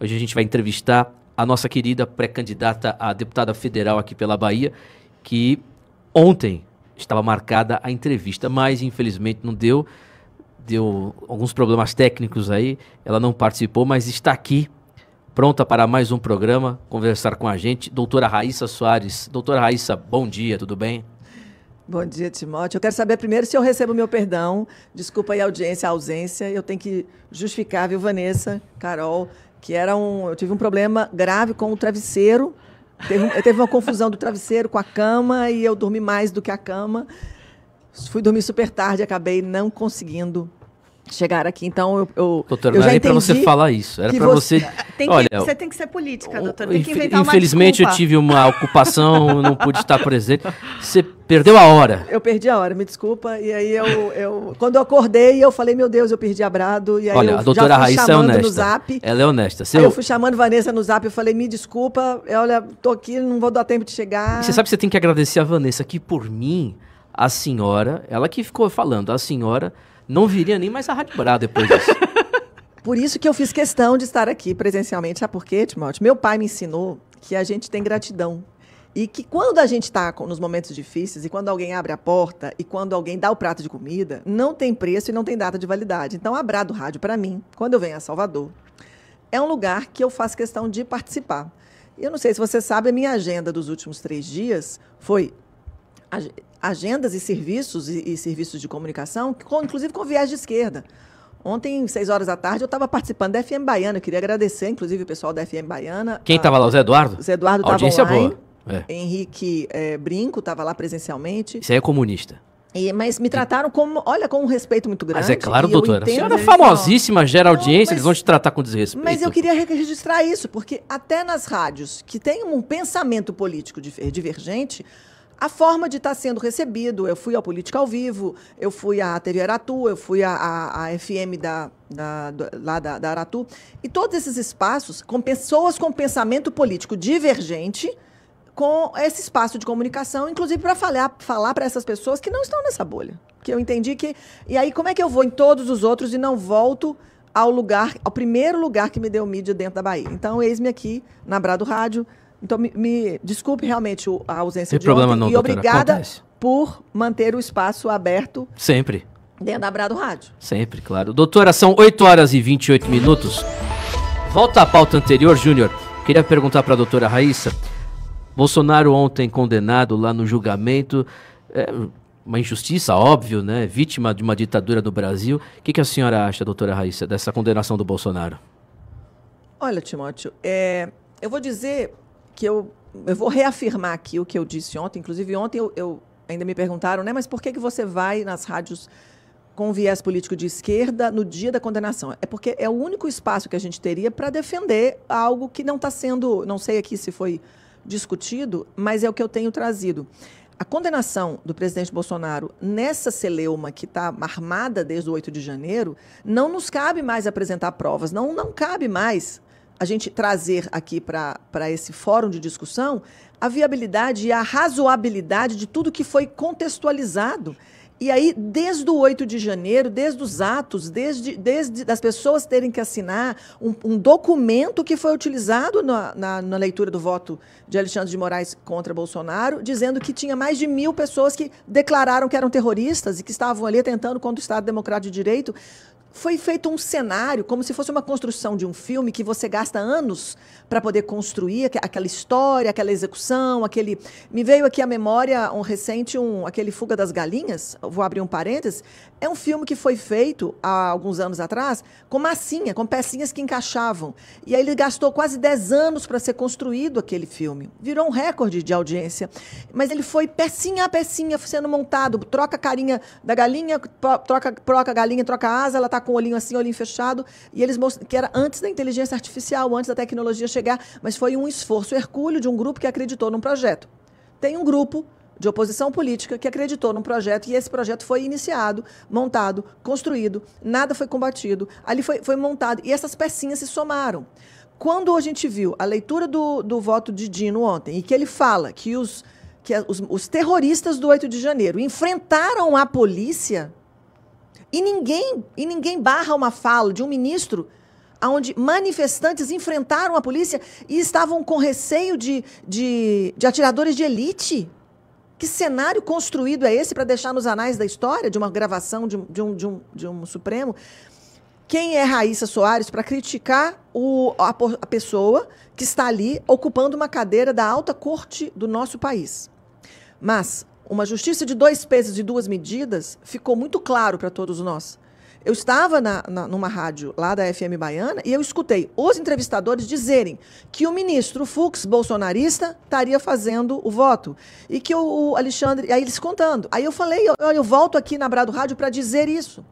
Hoje a gente vai entrevistar a nossa querida pré-candidata a deputada federal aqui pela Bahia, que ontem estava marcada a entrevista, mas infelizmente não deu. Deu alguns problemas técnicos aí, ela não participou, mas está aqui, pronta para mais um programa, conversar com a gente, doutora Raíssa Soares. Doutora Raíssa, bom dia, tudo bem? Bom dia, Timóteo. Eu quero saber primeiro se eu recebo meu perdão. Desculpa aí a audiência, a ausência. Eu tenho que justificar, viu, Vanessa, Carol, que eu tive um problema grave com o travesseiro. Teve uma confusão do travesseiro com a cama e eu dormi mais do que a cama. Fui dormir super tarde e acabei não conseguindo chegar aqui. Então, doutora, eu não já era para você falar isso. Era para você... Você tem que ser política, doutora. Tem que inventar uma Infelizmente, desculpa. eu tive uma ocupação, não pude estar presente. Você perdeu a hora. Eu perdi a hora, me desculpa. E aí, quando eu acordei, eu falei, meu Deus, eu perdi a Brado. E aí Olha, eu a doutora já fui Raíssa é chamando honesta. no Zap. Ela é honesta. Aí eu fui chamando Vanessa no Zap, eu falei, me desculpa, olha, tô aqui, não vou dar tempo de chegar. E você sabe que você tem que agradecer a Vanessa, que por mim, a senhora, ela que ficou falando, a senhora não viria nem mais a Rádio Brado depois disso. Por isso que eu fiz questão de estar aqui presencialmente. Sabe por quê, Timóteo? Meu pai me ensinou que a gente tem gratidão. E que quando a gente está nos momentos difíceis, e quando alguém abre a porta, e quando alguém dá o prato de comida, não tem preço e não tem data de validade. Então, a Brado Rádio, para mim, quando eu venho a Salvador, é um lugar que eu faço questão de participar. E eu não sei se você sabe, a minha agenda dos últimos 3 dias foi agendas e serviços de comunicação, inclusive com viés de esquerda. Ontem, 6 horas da tarde, eu estava participando da FM Baiana. Eu queria agradecer, inclusive, o pessoal da FM Baiana. Quem estava lá? O Zé Eduardo? O Zé Eduardo estava audiência online. Boa. É. Henrique Brinco estava lá presencialmente. Isso aí é comunista. Mas me trataram com um respeito muito grande. Mas é claro, doutora. A senhora é famosíssima, famosíssima, gera audiência, eles vão te tratar com desrespeito. Mas eu queria registrar isso, porque até nas rádios que têm um pensamento político divergente, a forma de estar sendo recebido, eu fui ao Política ao Vivo, eu fui à TV Aratu, eu fui à FM lá da Aratu, e todos esses espaços, com pessoas com pensamento político divergente, com esse espaço de comunicação, inclusive para falar para essas pessoas que não estão nessa bolha. Que eu entendi que... E aí, como é que eu vou em todos os outros e não volto ao primeiro lugar que me deu mídia dentro da Bahia? Então, eis-me aqui na Brado Rádio. Então, me desculpe realmente a ausência de ontem. Não, e doutora, obrigada acontece. Por manter o espaço aberto. Sempre. Dentro da Brado Rádio. Sempre, claro. Doutora, são 8 horas e 28 minutos. Volta à pauta anterior, Júnior. Queria perguntar para a doutora Raíssa. Bolsonaro ontem condenado lá no julgamento. Uma injustiça, óbvio, né? Vítima de uma ditadura do Brasil. O que a senhora acha, doutora Raíssa, dessa condenação do Bolsonaro? Olha, Timóteo, eu vou dizer... que eu vou reafirmar aqui o que eu disse ontem. Inclusive, ontem ainda me perguntaram, né? Mas por que você vai nas rádios com viés político de esquerda no dia da condenação? É porque é o único espaço que a gente teria para defender algo que não está sendo... Não sei aqui se foi discutido, mas é o que eu tenho trazido. A condenação do presidente Bolsonaro nessa celeuma que está armada desde o 8 de janeiro, não nos cabe mais apresentar provas, não cabe mais a gente trazer aqui para esse fórum de discussão a viabilidade e a razoabilidade de tudo que foi contextualizado. E aí, desde o 8 de janeiro, desde os atos, desde as pessoas terem que assinar um documento que foi utilizado na leitura do voto de Alexandre de Moraes contra Bolsonaro, dizendo que tinha mais de 1.000 pessoas que declararam que eram terroristas e que estavam ali atentando contra o Estado Democrático de Direito. Foi feito um cenário, como se fosse uma construção de um filme que você gasta anos para poder construir aquela história, aquela execução, Me veio aqui à memória aquele Fuga das Galinhas, vou abrir um parênteses, é um filme que foi feito há alguns anos atrás com massinha, com pecinhas que encaixavam. E aí ele gastou quase 10 anos para ser construído aquele filme. Virou um recorde de audiência. Mas ele foi pecinha a pecinha sendo montado, troca a carinha da galinha, troca a galinha, troca a asa, ela está com o olhinho assim, olhinho fechado, e eles mostram que era antes da inteligência artificial, antes da tecnologia chegar, mas foi um esforço hercúleo de um grupo que acreditou num projeto. Tem um grupo de oposição política que acreditou num projeto, e esse projeto foi iniciado, montado, construído, nada foi combatido, ali foi montado, e essas pecinhas se somaram. Quando a gente viu a leitura do voto de Dino ontem, e que ele fala que os terroristas do 8 de janeiro enfrentaram a polícia, e ninguém barra uma fala de um ministro onde manifestantes enfrentaram a polícia e estavam com receio de atiradores de elite. Que cenário construído é esse para deixar nos anais da história de uma gravação de um Supremo? Quem é Raíssa Soares para criticar a pessoa que está ali ocupando uma cadeira da alta corte do nosso país? Mas uma justiça de 2 pesos e 2 medidas ficou muito claro para todos nós. Eu estava numa rádio lá da FM Baiana e eu escutei os entrevistadores dizerem que o ministro Fux, bolsonarista, estaria fazendo o voto. E que o Alexandre... Aí eles contando. Aí eu falei, eu volto aqui na Brado Rádio para dizer isso.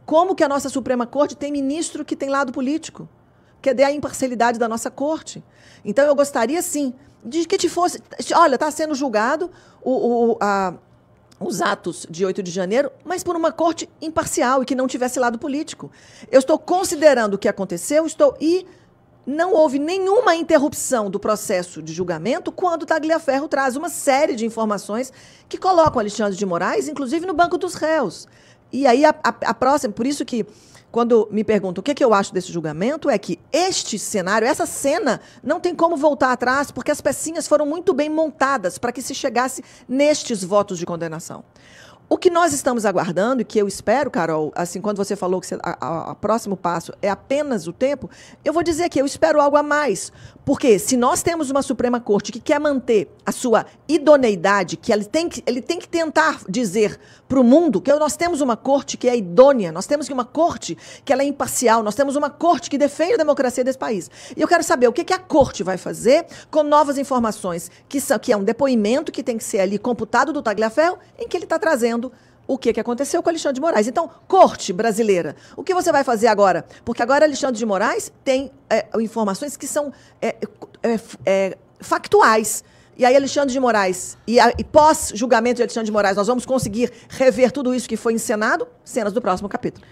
Como que a nossa Suprema Corte tem ministro que tem lado político? Cadê a imparcialidade da nossa corte? Então, eu gostaria, sim, de que fosse... Olha, está sendo julgado os atos de 8 de janeiro, mas por uma corte imparcial e que não tivesse lado político. Eu estou considerando o que aconteceu e não houve nenhuma interrupção do processo de julgamento quando o Tagliaferro traz uma série de informações que colocam Alexandre de Moraes, inclusive, no banco dos réus. E aí, a próxima, por isso que, quando me perguntam o que eu acho desse julgamento, é que este cenário, essa cena, não tem como voltar atrás, porque as pecinhas foram muito bem montadas para que se chegasse nestes votos de condenação. O que nós estamos aguardando, e que eu espero, Carol, assim, quando você falou que o próximo passo é apenas o tempo, eu vou dizer que eu espero algo a mais. Porque se nós temos uma Suprema Corte que quer manter a sua idoneidade, que ele tem que tentar dizer para o mundo que nós temos uma corte que é idônea, nós temos uma corte que ela é imparcial, nós temos uma corte que defende a democracia desse país. E eu quero saber o que a corte vai fazer com novas informações, que é um depoimento que tem que ser ali computado do Tagliaferro, em que ele está trazendo o que aconteceu com Alexandre de Moraes. Então, corte brasileira, o que você vai fazer agora? Porque agora Alexandre de Moraes tem informações que são factuais. E aí, Alexandre de Moraes, e pós-julgamento de Alexandre de Moraes, nós vamos conseguir rever tudo isso que foi encenado? Cenas do próximo capítulo.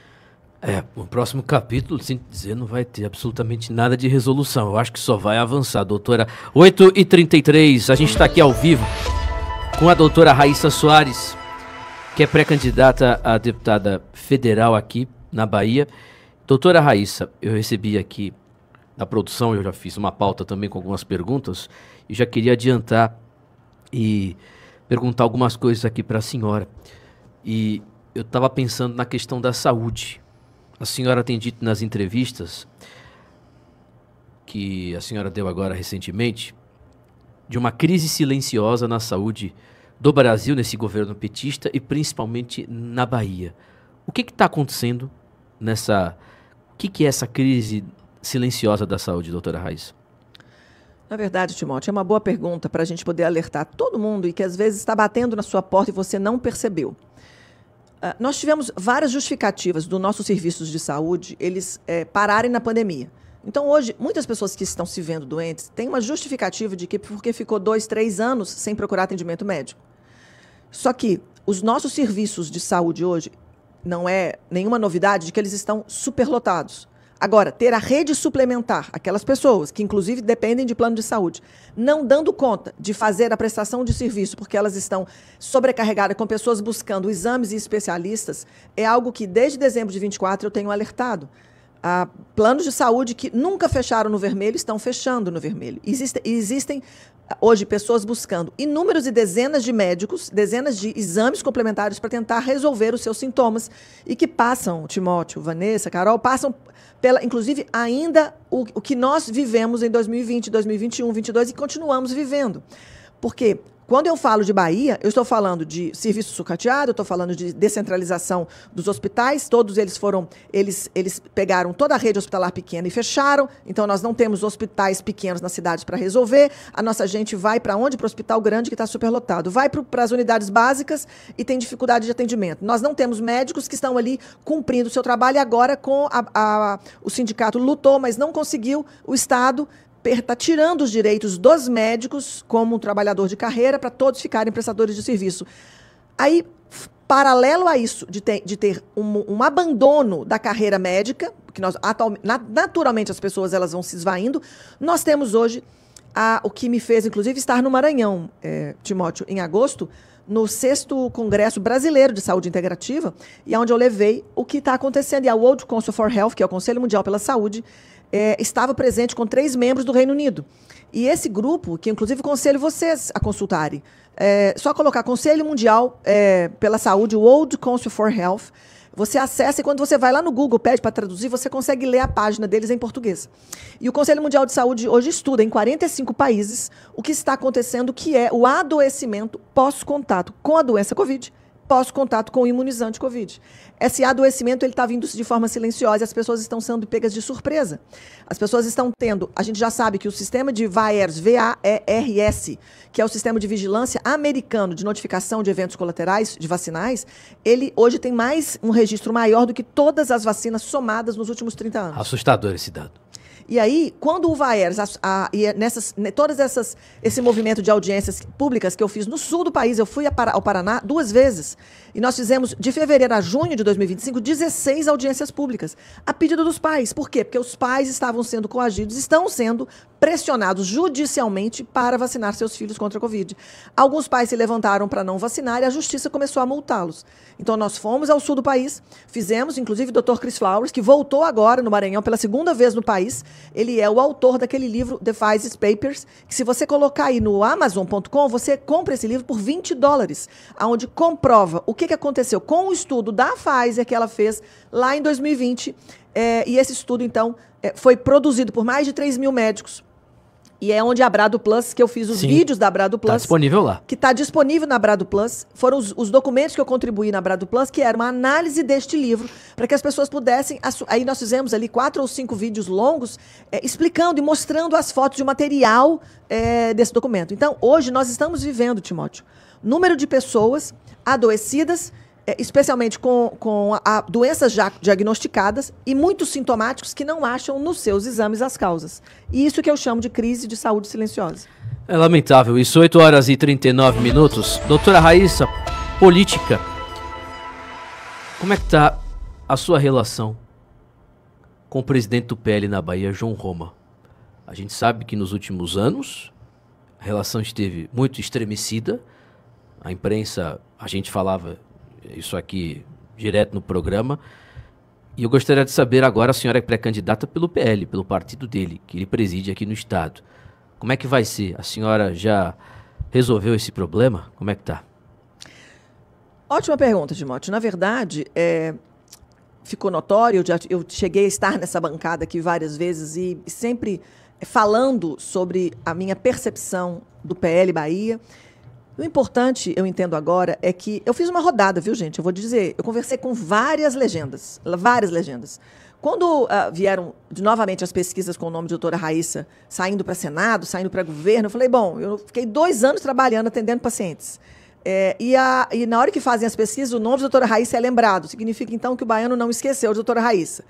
O próximo capítulo, sem dizer, não vai ter absolutamente nada de resolução. Eu acho que só vai avançar, doutora. 8h33, a gente está aqui ao vivo com a doutora Raíssa Soares, que é pré-candidata a deputada federal aqui na Bahia. Doutora Raíssa, eu recebi aqui na produção, eu já fiz uma pauta também com algumas perguntas, e já queria adiantar e perguntar algumas coisas aqui para a senhora. E eu estava pensando na questão da saúde. A senhora tem dito nas entrevistas que a senhora deu agora recentemente de uma crise silenciosa na saúde do Brasil, nesse governo petista, e principalmente na Bahia. O que está acontecendo nessa... O que é essa crise silenciosa da saúde, doutora Raíssa? Na verdade, Timóteo, é uma boa pergunta para a gente poder alertar todo mundo e que às vezes está batendo na sua porta e você não percebeu. Nós tivemos várias justificativas dos nossos serviços de saúde, eles pararem na pandemia. Então, hoje, muitas pessoas que estão se vendo doentes têm uma justificativa de que porque ficou 2, 3 anos sem procurar atendimento médico. Só que os nossos serviços de saúde hoje não é nenhuma novidade de que eles estão superlotados. Agora, ter a rede suplementar, aquelas pessoas que inclusive dependem de plano de saúde, não dando conta de fazer a prestação de serviço porque elas estão sobrecarregadas com pessoas buscando exames e especialistas, é algo que desde dezembro de 24 eu tenho alertado. Planos de saúde que nunca fecharam no vermelho estão fechando no vermelho. Existem hoje pessoas buscando inúmeros e dezenas de médicos, dezenas de exames complementares para tentar resolver os seus sintomas e que passam, Timóteo, Vanessa, Carol, passam inclusive ainda o que nós vivemos em 2020, 2021, 2022 e continuamos vivendo. Porque quando eu falo de Bahia, eu estou falando de serviço sucateado, eu estou falando de descentralização dos hospitais, todos eles eles pegaram toda a rede hospitalar pequena e fecharam, então nós não temos hospitais pequenos nas cidades para resolver, a nossa gente vai para onde? Para o hospital grande que está superlotado, vai para as unidades básicas e tem dificuldade de atendimento. Nós não temos médicos que estão ali cumprindo o seu trabalho e agora com o sindicato lutou, mas não conseguiu, o Estado está tirando os direitos dos médicos como um trabalhador de carreira para todos ficarem prestadores de serviço. Aí, paralelo a isso, de ter um abandono da carreira médica, que naturalmente as pessoas elas vão se esvaindo, nós temos hoje o que me fez, inclusive, estar no Maranhão, Timóteo, em agosto, no 6º Congresso Brasileiro de Saúde Integrativa, e onde eu levei o que está acontecendo. E a World Council for Health, que é o Conselho Mundial pela Saúde, estava presente com 3 membros do Reino Unido. E esse grupo, que inclusive aconselho vocês a consultarem, só colocar Conselho Mundial pela Saúde, World Council for Health, você acessa e quando você vai lá no Google, pede para traduzir, você consegue ler a página deles em português. E o Conselho Mundial de Saúde hoje estuda em 45 países o que está acontecendo, que é o adoecimento pós-contato com a doença Covid, pós-contato com o imunizante Covid. Esse adoecimento está vindo de forma silenciosa e as pessoas estão sendo pegas de surpresa. As pessoas estão tendo... A gente já sabe que o sistema de VAERS, V-A-E-R-S, que é o sistema de vigilância americano de notificação de eventos colaterais, de vacinais, ele hoje tem um registro maior do que todas as vacinas somadas nos últimos 30 anos. Assustador esse dado. E aí, quando o VAERS, esse movimento de audiências públicas que eu fiz no sul do país, eu fui ao Paraná 2 vezes, e nós fizemos, de fevereiro a junho de 2025, 16 audiências públicas, a pedido dos pais. Por quê? Porque os pais estavam sendo coagidos, estão sendo pressionados judicialmente para vacinar seus filhos contra a Covid. Alguns pais se levantaram para não vacinar e a justiça começou a multá-los. Então, nós fomos ao sul do país, fizemos, inclusive, o Dr. Chris Flowers, que voltou agora no Maranhão pela 2ª vez no país. Ele é o autor daquele livro, The Pfizer Papers, que se você colocar aí no Amazon.com, você compra esse livro por $20, onde comprova o que aconteceu com o estudo da Pfizer que ela fez lá em 2020. E esse estudo, então, foi produzido por mais de 3 mil médicos. E é onde a Brado Plus, que eu fiz os vídeos da Brado Plus. Está disponível lá. Que está disponível na Brado Plus. Foram os documentos que eu contribuí na Brado Plus, que era uma análise deste livro, para que as pessoas pudessem... Aí nós fizemos ali 4 ou 5 vídeos longos, explicando e mostrando as fotos de material desse documento. Então, hoje nós estamos vivendo, Timóteo, número de pessoas adoecidas, especialmente com doenças já diagnosticadas e muitos sintomáticos que não acham nos seus exames as causas. E isso que eu chamo de crise de saúde silenciosa. É lamentável. Isso, 8h39. Doutora Raíssa, política. Como é que está a sua relação com o presidente do PL na Bahia, João Roma? A gente sabe que nos últimos anos a relação esteve muito estremecida. A imprensa, a gente falava isso aqui direto no programa. E eu gostaria de saber agora, a senhora é pré-candidata pelo PL, pelo partido dele, que ele preside aqui no estado. Como é que vai ser? A senhora já resolveu esse problema? Como é que está? Ótima pergunta, Timóteo. Na verdade, ficou notório, eu cheguei a estar nessa bancada aqui várias vezes e sempre falando sobre a minha percepção do PL Bahia. O importante, eu entendo agora, é que eu fiz uma rodada, viu, gente? Eu vou dizer, eu conversei com várias legendas. Quando vieram novamente as pesquisas com o nome de doutora Raíssa saindo para Senado, saindo para governo, eu falei, bom, eu fiquei 2 anos trabalhando, atendendo pacientes. E na hora que fazem as pesquisas, o nome de doutora Raíssa é lembrado. Significa, então, que o baiano não esqueceu de doutora Raíssa.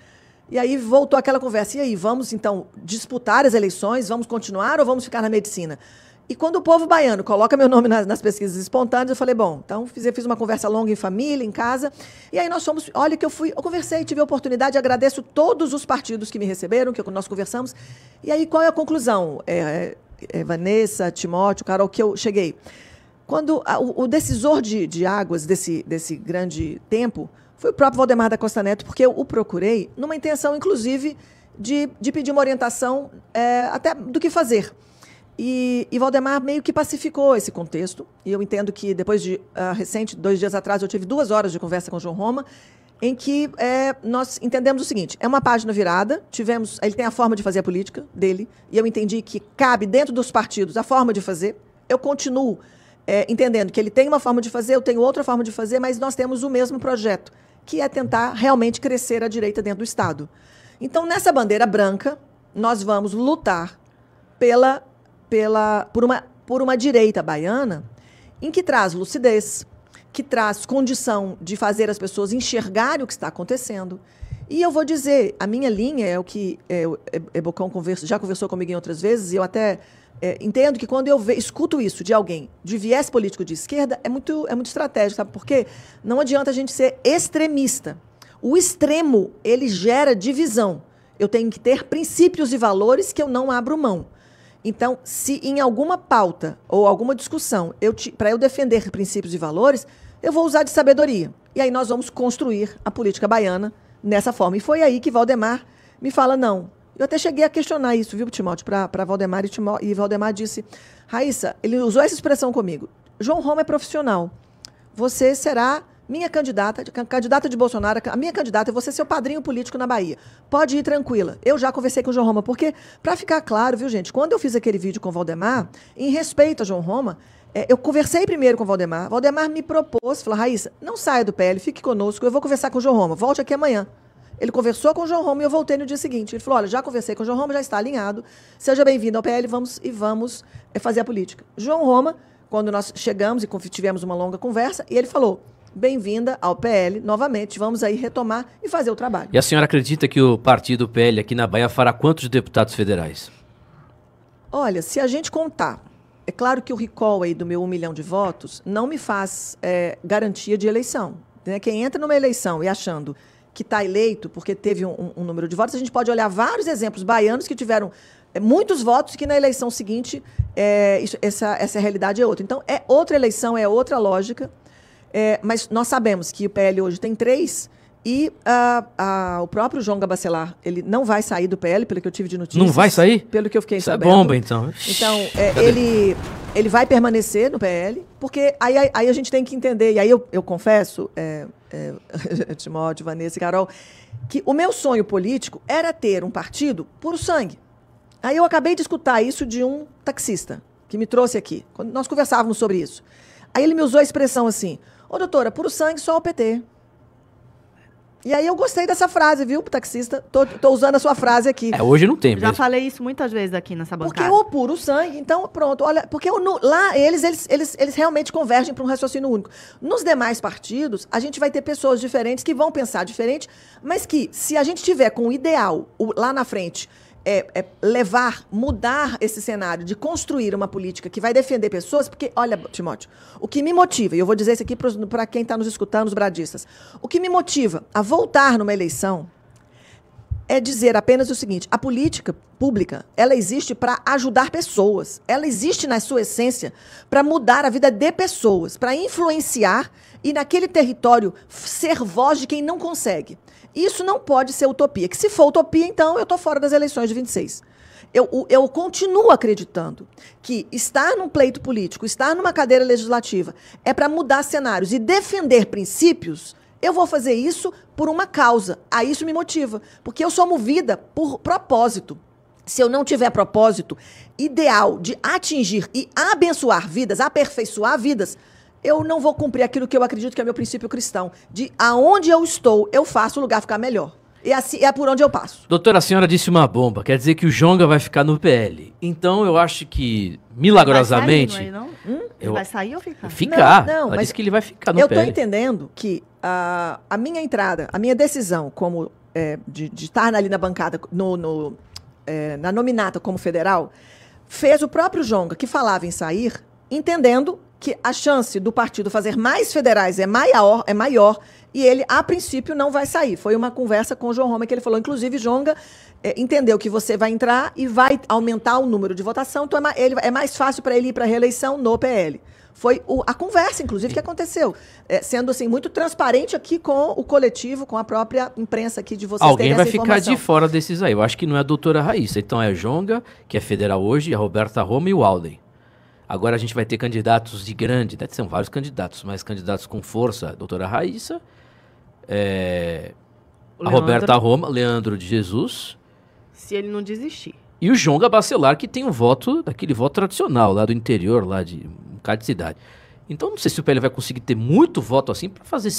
E aí voltou aquela conversa. E aí, vamos, então, disputar as eleições? Vamos continuar ou vamos ficar na medicina? E quando o povo baiano coloca meu nome nas pesquisas espontâneas, eu falei, bom, então fiz uma conversa longa em família, em casa, e aí nós fomos, olha que eu conversei, tive a oportunidade, agradeço todos os partidos que me receberam, que nós conversamos, e aí qual é a conclusão? Vanessa, Timóteo, Carol, que eu cheguei. Quando o decisor de águas desse grande tempo foi o próprio Valdemar da Costa Neto, porque eu o procurei numa intenção, inclusive, de pedir uma orientação até do que fazer. E Valdemar meio que pacificou esse contexto. E eu entendo que depois de recente, 2 dias atrás, eu tive 2 horas de conversa com o João Roma, em que nós entendemos o seguinte, é uma página virada, ele tem a forma de fazer a política dele, e eu entendi que cabe dentro dos partidos a forma de fazer. Eu continuo entendendo que ele tem uma forma de fazer, eu tenho outra forma de fazer, mas nós temos o mesmo projeto, que é tentar realmente crescer a direita dentro do Estado. Então, nessa bandeira branca, nós vamos lutar por uma direita baiana em que traz lucidez, que traz condição de fazer as pessoas enxergarem o que está acontecendo. E eu vou dizer, a minha linha é o que Bocão já conversou comigo em outras vezes, e eu até entendo que quando eu escuto isso de alguém de viés político de esquerda, é muito estratégico, sabe por quê? Não adianta a gente ser extremista. O extremo, ele gera divisão. Eu tenho que ter princípios e valores que eu não abro mão. Então, se em alguma pauta ou alguma discussão, para eu defender princípios e valores, eu vou usar de sabedoria. E aí nós vamos construir a política baiana nessa forma. E foi aí que Valdemar me fala, não, Eu até cheguei a questionar isso, viu, Timóteo, para Valdemar, e Valdemar disse, Raíssa, ele usou essa expressão comigo, João Roma é profissional, você será minha candidata de Bolsonaro, a minha candidata é você ser o padrinho político na Bahia. Pode ir tranquila. Eu já conversei com o João Roma, porque, para ficar claro, viu, gente, quando eu fiz aquele vídeo com o Valdemar, em respeito a João Roma, eu conversei primeiro com o Valdemar. Valdemar me propôs, falou, Raíssa, não saia do PL, fique conosco, eu vou conversar com o João Roma, volte aqui amanhã. Ele conversou com o João Roma e eu voltei no dia seguinte. Ele falou, olha, já conversei com o João Roma, já está alinhado, seja bem-vindo ao PL, vamos fazer a política. João Roma, quando nós chegamos e tivemos uma longa conversa, e ele falou, bem-vinda ao PL, novamente, vamos aí retomar e fazer o trabalho. E a senhora acredita que o partido PL aqui na Bahia fará quantos deputados federais? Olha, se a gente contar, é claro que o recall aí do meu 1 milhão de votos não me faz garantia de eleição. Né? Quem entra numa eleição e achando que está eleito porque teve um número de votos, a gente pode olhar vários exemplos baianos que tiveram muitos votos e que na eleição seguinte essa realidade é outra. Então, é outra eleição, é outra lógica. Mas nós sabemos que o PL hoje tem 3 e o próprio João Gabacelar, ele não vai sair do PL, pelo que eu tive de notícias. Não vai sair? Pelo que eu fiquei sabendo. Isso é bomba, então. Então, ele vai permanecer no PL, porque aí a gente tem que entender, e aí eu confesso, Timóteo, Vanessa e Carol, que o meu sonho político era ter um partido puro sangue. Aí eu acabei de escutar isso de um taxista, que me trouxe aqui, quando nós conversávamos sobre isso. Aí ele me usou a expressão assim, ô doutora, puro sangue só o PT. E aí eu gostei dessa frase, viu, taxista? Tô usando a sua frase aqui. Hoje não tem. Já falei isso muitas vezes aqui nessa bancada. Porque o puro sangue, então pronto, olha, porque lá eles realmente convergem para um raciocínio único. Nos demais partidos, a gente vai ter pessoas diferentes que vão pensar diferente, mas que se a gente tiver com o ideal lá na frente, mudar esse cenário de construir uma política que vai defender pessoas, porque, olha, Timóteo, o que me motiva, e eu vou dizer isso aqui para quem está nos escutando, os bradistas, o que me motiva a voltar numa eleição é dizer apenas o seguinte, a política pública, ela existe para ajudar pessoas, ela existe na sua essência para mudar a vida de pessoas, para influenciar e naquele território ser voz de quem não consegue. Isso não pode ser utopia. Que se for utopia, então, eu estou fora das eleições de 26. Eu continuo acreditando que estar num pleito político, estar numa cadeira legislativa, é para mudar cenários e defender princípios. Eu vou fazer isso por uma causa. Aí isso me motiva. Porque eu sou movida por propósito. Se eu não tiver propósito ideal de atingir e abençoar vidas, aperfeiçoar vidas, eu não vou cumprir aquilo que eu acredito que é meu princípio cristão. De aonde eu estou, eu faço o lugar ficar melhor. E assim é por onde eu passo. Doutora, a senhora disse uma bomba. Quer dizer que o Jonga vai ficar no PL. Então eu acho que, milagrosamente... Vai sair, não é, não? Ele vai sair ou ficar? Ficar. Não, ela mas disse que ele vai ficar no PL. Eu PL. estou entendendo que a minha entrada, a minha decisão como, de estar ali na bancada, na nominata como federal, fez o próprio Jonga, que falava em sair, entendendo que a chance do partido fazer mais federais é maior, e ele, a princípio, não vai sair. Foi uma conversa com o João Roma que ele falou, inclusive, Jonga entendeu que você vai entrar e vai aumentar o número de votação, então é mais fácil para ele ir para a reeleição no PL. Foi a conversa, inclusive, que aconteceu. Sendo assim, muito transparente aqui com o coletivo, com a própria imprensa aqui de vocês. Alguém vai ficar de fora desses aí. Eu acho que não é a doutora Raíssa. Então é Jonga, que é federal hoje, a Roberta Roma e o Alden. Agora a gente vai ter candidatos de grande, são vários candidatos, mas candidatos com força, a doutora Raíssa, a Roberta Roma, Leandro de Jesus. Se ele não desistir. E o João Gabacelar, que tem um voto, daquele voto tradicional, lá do interior, lá de um bocado de cidade. Então não sei se o PL vai conseguir ter muito voto assim para fazer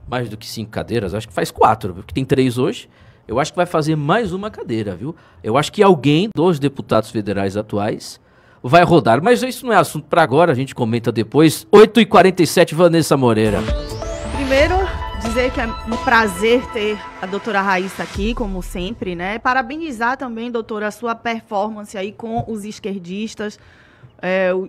mais do que 5 cadeiras, acho que faz 4, porque tem 3 hoje. Eu acho que vai fazer mais uma cadeira, viu? Eu acho que alguém dos deputados federais atuais vai rodar, mas isso não é assunto para agora, a gente comenta depois. 8h47, Vanessa Moreira. Primeiro, dizer que é um prazer ter a doutora Raíssa aqui, como sempre, né? Parabenizar também, doutora, a sua performance aí com os esquerdistas,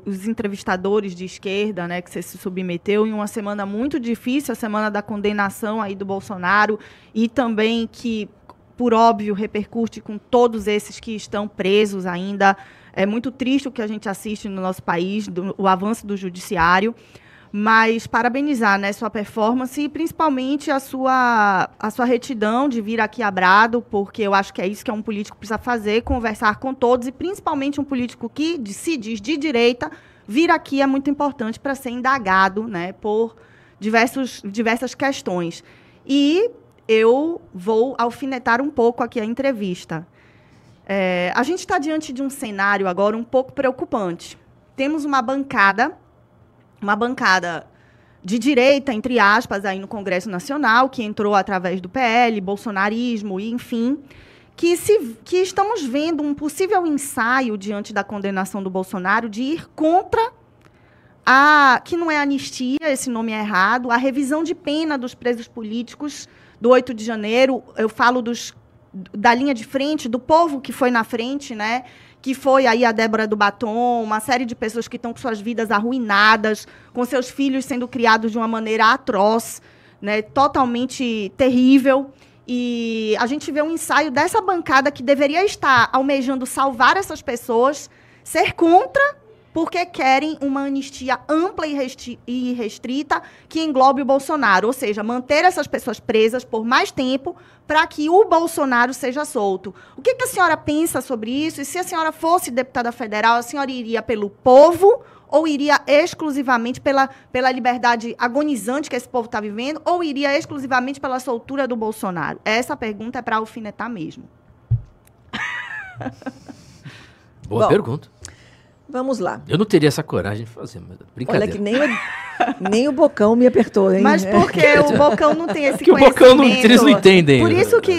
os entrevistadores de esquerda, né? Que você se submeteu em uma semana muito difícil, a semana da condenação aí do Bolsonaro, e também que, por óbvio, repercute com todos esses que estão presos ainda. É muito triste o que a gente assiste no nosso país, o avanço do judiciário. Mas parabenizar, né, sua performance e principalmente a sua retidão de vir aqui a Brado, porque eu acho que é isso que um político precisa fazer, conversar com todos, e principalmente um político que se diz de direita, vir aqui é muito importante para ser indagado, né, por diversas questões. E eu vou alfinetar um pouco aqui a entrevista. A gente está diante de um cenário agora um pouco preocupante. Temos uma bancada de direita, entre aspas, aí no Congresso Nacional, que entrou através do PL, bolsonarismo, e enfim, que estamos vendo um possível ensaio diante da condenação do Bolsonaro de ir contra que não é anistia, esse nome é errado, a revisão de pena dos presos políticos do 8 de janeiro, eu falo da linha de frente, do povo que foi na frente, né? Que foi aí a Débora do Batom, uma série de pessoas que estão com suas vidas arruinadas, com seus filhos sendo criados de uma maneira atroz, né, totalmente terrível. E a gente vê um ensaio dessa bancada que deveria estar almejando salvar essas pessoas, ser contra, porque querem uma anistia ampla e restrita que englobe o Bolsonaro. Ou seja, manter essas pessoas presas por mais tempo para que o Bolsonaro seja solto. O que a senhora pensa sobre isso? E se a senhora fosse deputada federal, a senhora iria pelo povo ou iria exclusivamente pela liberdade agonizante que esse povo está vivendo, ou iria exclusivamente pela soltura do Bolsonaro? Essa pergunta é para alfinetar mesmo. Boa pergunta. Vamos lá. Eu não teria essa coragem de fazer, mas brincadeira. Olha que nem o Bocão me apertou, hein? Mas porque o Bocão não tem esse que conhecimento. O Bocão eles não entendem.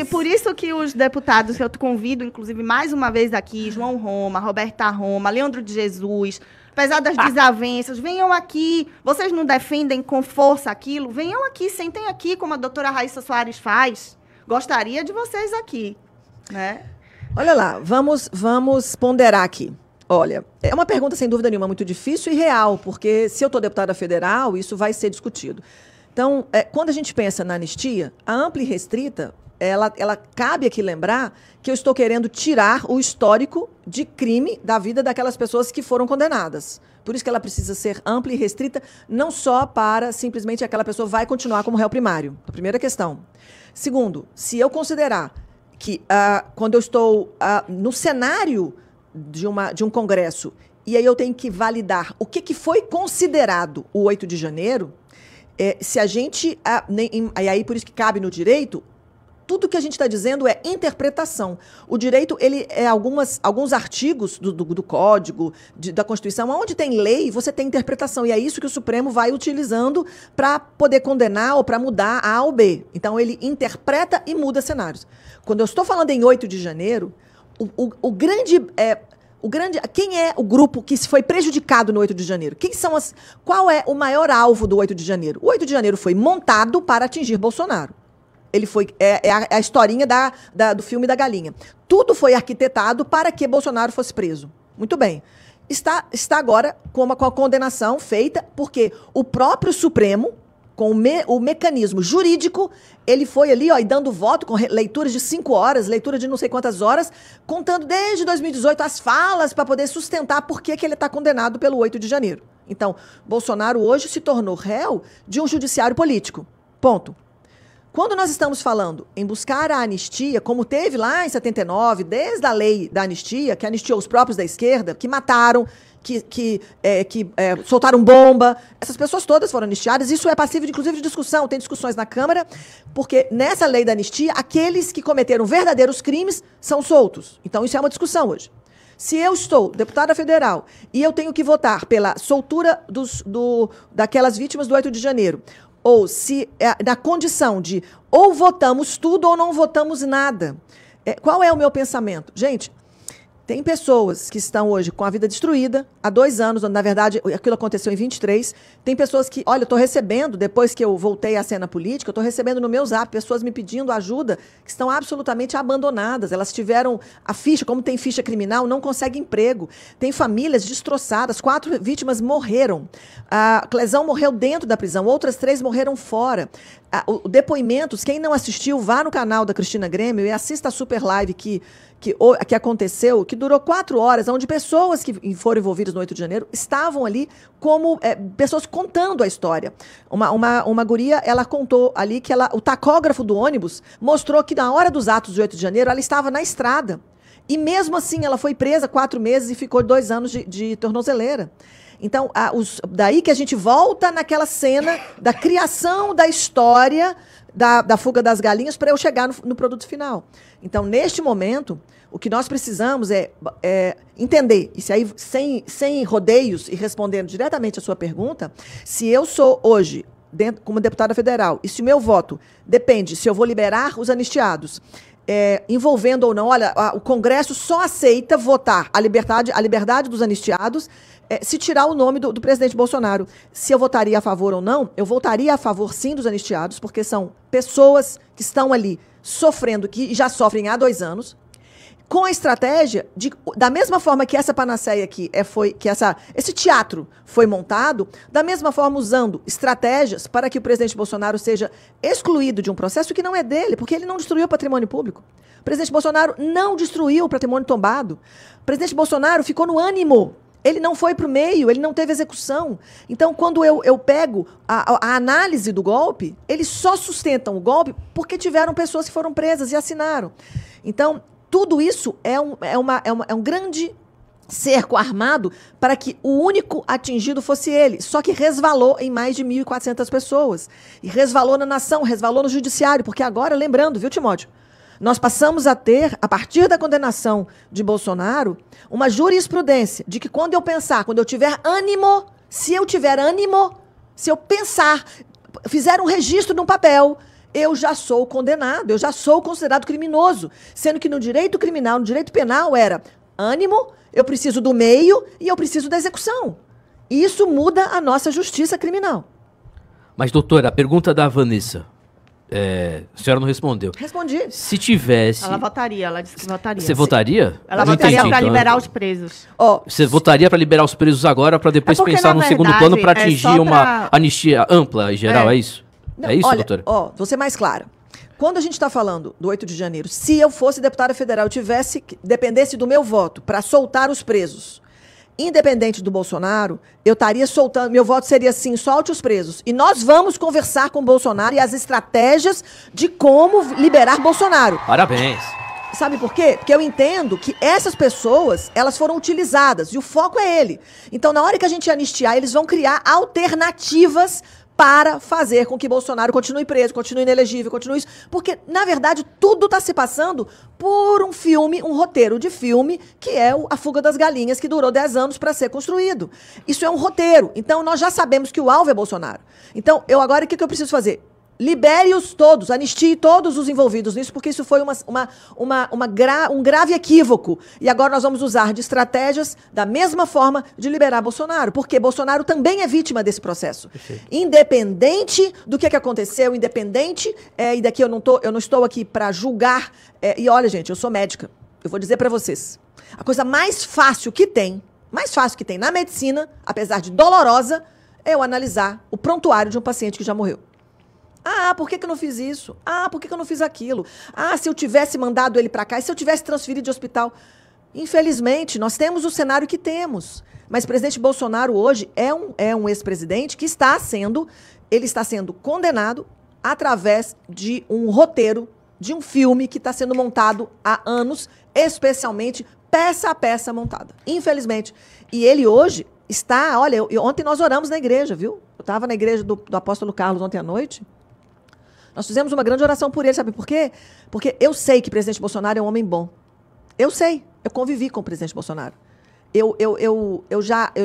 Por isso que os deputados que eu te convido, inclusive mais uma vez aqui, João Roma, Roberta Roma, Leandro de Jesus, apesar das desavenças, venham aqui. Vocês não defendem com força aquilo? Venham aqui, sentem aqui, como a doutora Raíssa Soares faz. Gostaria de vocês aqui, né? Olha lá, vamos ponderar aqui. Olha, é uma pergunta, sem dúvida nenhuma, muito difícil e real, porque se eu estou deputada federal, isso vai ser discutido. Então, quando a gente pensa na anistia, a ampla e restrita, ela cabe aqui lembrar que eu estou querendo tirar o histórico de crime da vida daquelas pessoas que foram condenadas. Por isso que ela precisa ser ampla e restrita, não só para simplesmente aquela pessoa vai continuar como réu primário. A primeira questão. Segundo, se eu considerar que quando eu estou no cenário de um congresso, e aí eu tenho que validar o que foi considerado o 8 de janeiro, se a gente... E aí por isso que cabe no direito, tudo que a gente está dizendo é interpretação. O direito, ele é alguns artigos do Código, da Constituição, onde tem lei, você tem interpretação, e é isso que o Supremo vai utilizando para poder condenar ou para mudar A ou B. Então, ele interpreta e muda cenários. Quando eu estou falando em 8 de janeiro, quem é o grupo que foi prejudicado no 8 de janeiro? Qual é o maior alvo do 8 de janeiro? O 8 de janeiro foi montado para atingir Bolsonaro. Ele foi a historinha do filme da galinha. Tudo foi arquitetado para que Bolsonaro fosse preso. Muito bem. Está agora com a condenação feita porque o próprio Supremo, com o mecanismo jurídico, ele foi ali, e dando voto com leituras de 5 horas, leitura de não sei quantas horas, contando desde 2018 as falas para poder sustentar por que ele está condenado pelo 8 de janeiro. Então, Bolsonaro hoje se tornou réu de um judiciário político. Ponto. Quando nós estamos falando em buscar a anistia, como teve lá em 79, desde a lei da anistia, que anistiou os próprios da esquerda, que mataram, que soltaram bomba, essas pessoas todas foram anistiadas. Isso é passível, inclusive, de discussão. Tem discussões na Câmara, porque nessa lei da anistia, aqueles que cometeram verdadeiros crimes são soltos. Então, isso é uma discussão hoje. Se eu estou deputada federal e eu tenho que votar pela soltura daquelas vítimas do 8 de janeiro, ou se na condição de ou votamos tudo ou não votamos nada, qual é o meu pensamento? Gente, tem pessoas que estão hoje com a vida destruída há 2 anos, na verdade, aquilo aconteceu em 23. Tem pessoas que, olha, eu estou recebendo, depois que eu voltei à cena política, eu estou recebendo no meu zap pessoas me pedindo ajuda que estão absolutamente abandonadas. Elas tiveram a ficha, como tem ficha criminal, não conseguem emprego. Tem famílias destroçadas, 4 vítimas morreram. A Clesão morreu dentro da prisão, outras 3 morreram fora. Depoimentos, quem não assistiu, vá no canal da Cristina Grêmio e assista a super live que aconteceu, que durou 4 horas, onde pessoas que foram envolvidas no 8 de janeiro estavam ali como pessoas contando a história. Uma guria, ela contou ali que o tacógrafo do ônibus mostrou que na hora dos atos de 8 de janeiro ela estava na estrada. E mesmo assim ela foi presa 4 meses e ficou 2 anos de tornozeleira. Então, daí que a gente volta naquela cena da criação da história da fuga das galinhas para eu chegar no produto final. Então, neste momento, o que nós precisamos é entender, e aí, sem rodeios e respondendo diretamente a sua pergunta, se eu sou hoje, como deputada federal, e se o meu voto depende se eu vou liberar os anistiados, envolvendo ou não, olha, o Congresso só aceita votar a liberdade dos anistiados se tirar o nome do presidente Bolsonaro. Se eu votaria a favor ou não, eu votaria a favor, sim, dos anistiados, porque são pessoas que estão ali sofrendo, que já sofrem há 2 anos, com a estratégia da mesma forma que essa panaceia aqui esse teatro foi montado, da mesma forma usando estratégias para que o presidente Bolsonaro seja excluído de um processo que não é dele, porque ele não destruiu o patrimônio público. O presidente Bolsonaro não destruiu o patrimônio tombado. O presidente Bolsonaro ficou no ânimo. Ele não foi para o meio, ele não teve execução. Então, quando eu pego a análise do golpe, eles só sustentam o golpe porque tiveram pessoas que foram presas e assinaram. Então, tudo isso é um grande cerco armado para que o único atingido fosse ele. Só que resvalou em mais de 1.400 pessoas. E resvalou na nação, resvalou no judiciário. Porque agora, lembrando, viu, Timóteo? Nós passamos a ter, a partir da condenação de Bolsonaro, uma jurisprudência de que quando eu tiver ânimo, se eu pensar, fizer um registro num papel, eu já sou condenado, eu já sou considerado criminoso. Sendo que no direito criminal, no direito penal, era ânimo, eu preciso do meio e eu preciso da execução. Isso muda a nossa justiça criminal. Mas, doutora, a pergunta da Vanessa... a senhora não respondeu. Respondi. Se tivesse... Ela votaria, ela disse que votaria. Você votaria? Ela votaria para liberar os presos. Você votaria para liberar os presos agora, para depois pensar no segundo plano para atingir uma anistia ampla e geral, é isso? Não, é isso, olha, doutora? Vou ser mais clara. Quando a gente está falando do 8 de janeiro, se eu fosse deputada federal, dependesse do meu voto para soltar os presos, independente do Bolsonaro, eu estaria soltando, meu voto seria assim, solte os presos. E nós vamos conversar com o Bolsonaro e as estratégias de como liberar Bolsonaro. Parabéns. Sabe por quê? Porque eu entendo que essas pessoas, elas foram utilizadas e o foco é ele. Então, na hora que a gente anistiar, eles vão criar alternativas para fazer com que Bolsonaro continue preso, continue inelegível, continue isso. Porque, na verdade, tudo está se passando por um filme, um roteiro de filme, que é A Fuga das Galinhas, que durou 10 anos para ser construído. Isso é um roteiro. Então, nós já sabemos que o alvo é Bolsonaro. Então, agora, o que eu preciso fazer? Libere-os todos, anistie todos os envolvidos nisso, porque isso foi um grave equívoco. E agora nós vamos usar de estratégias da mesma forma de liberar Bolsonaro, porque Bolsonaro também é vítima desse processo. Perfeito. Independente do que aconteceu, independente, e daqui eu não estou aqui para julgar, e olha, gente, eu sou médica, eu vou dizer para vocês, a coisa mais fácil que tem na medicina, apesar de dolorosa, é eu analisar o prontuário de um paciente que já morreu. Ah, por que eu não fiz isso? Ah, por que eu não fiz aquilo? Ah, se eu tivesse mandado ele para cá, e se eu tivesse transferido de hospital? Infelizmente, nós temos o cenário que temos. Mas o presidente Bolsonaro hoje é um ex-presidente que está sendo condenado através de um roteiro, de um filme que está sendo montado há anos, especialmente peça a peça montada. Infelizmente. E ele hoje está... Olha, ontem nós oramos na igreja, viu? Eu estava na igreja do apóstolo Carlos ontem à noite. Nós fizemos uma grande oração por ele, sabe por quê? Porque eu sei que o presidente Bolsonaro é um homem bom. Eu sei. Eu convivi com o presidente Bolsonaro. Eu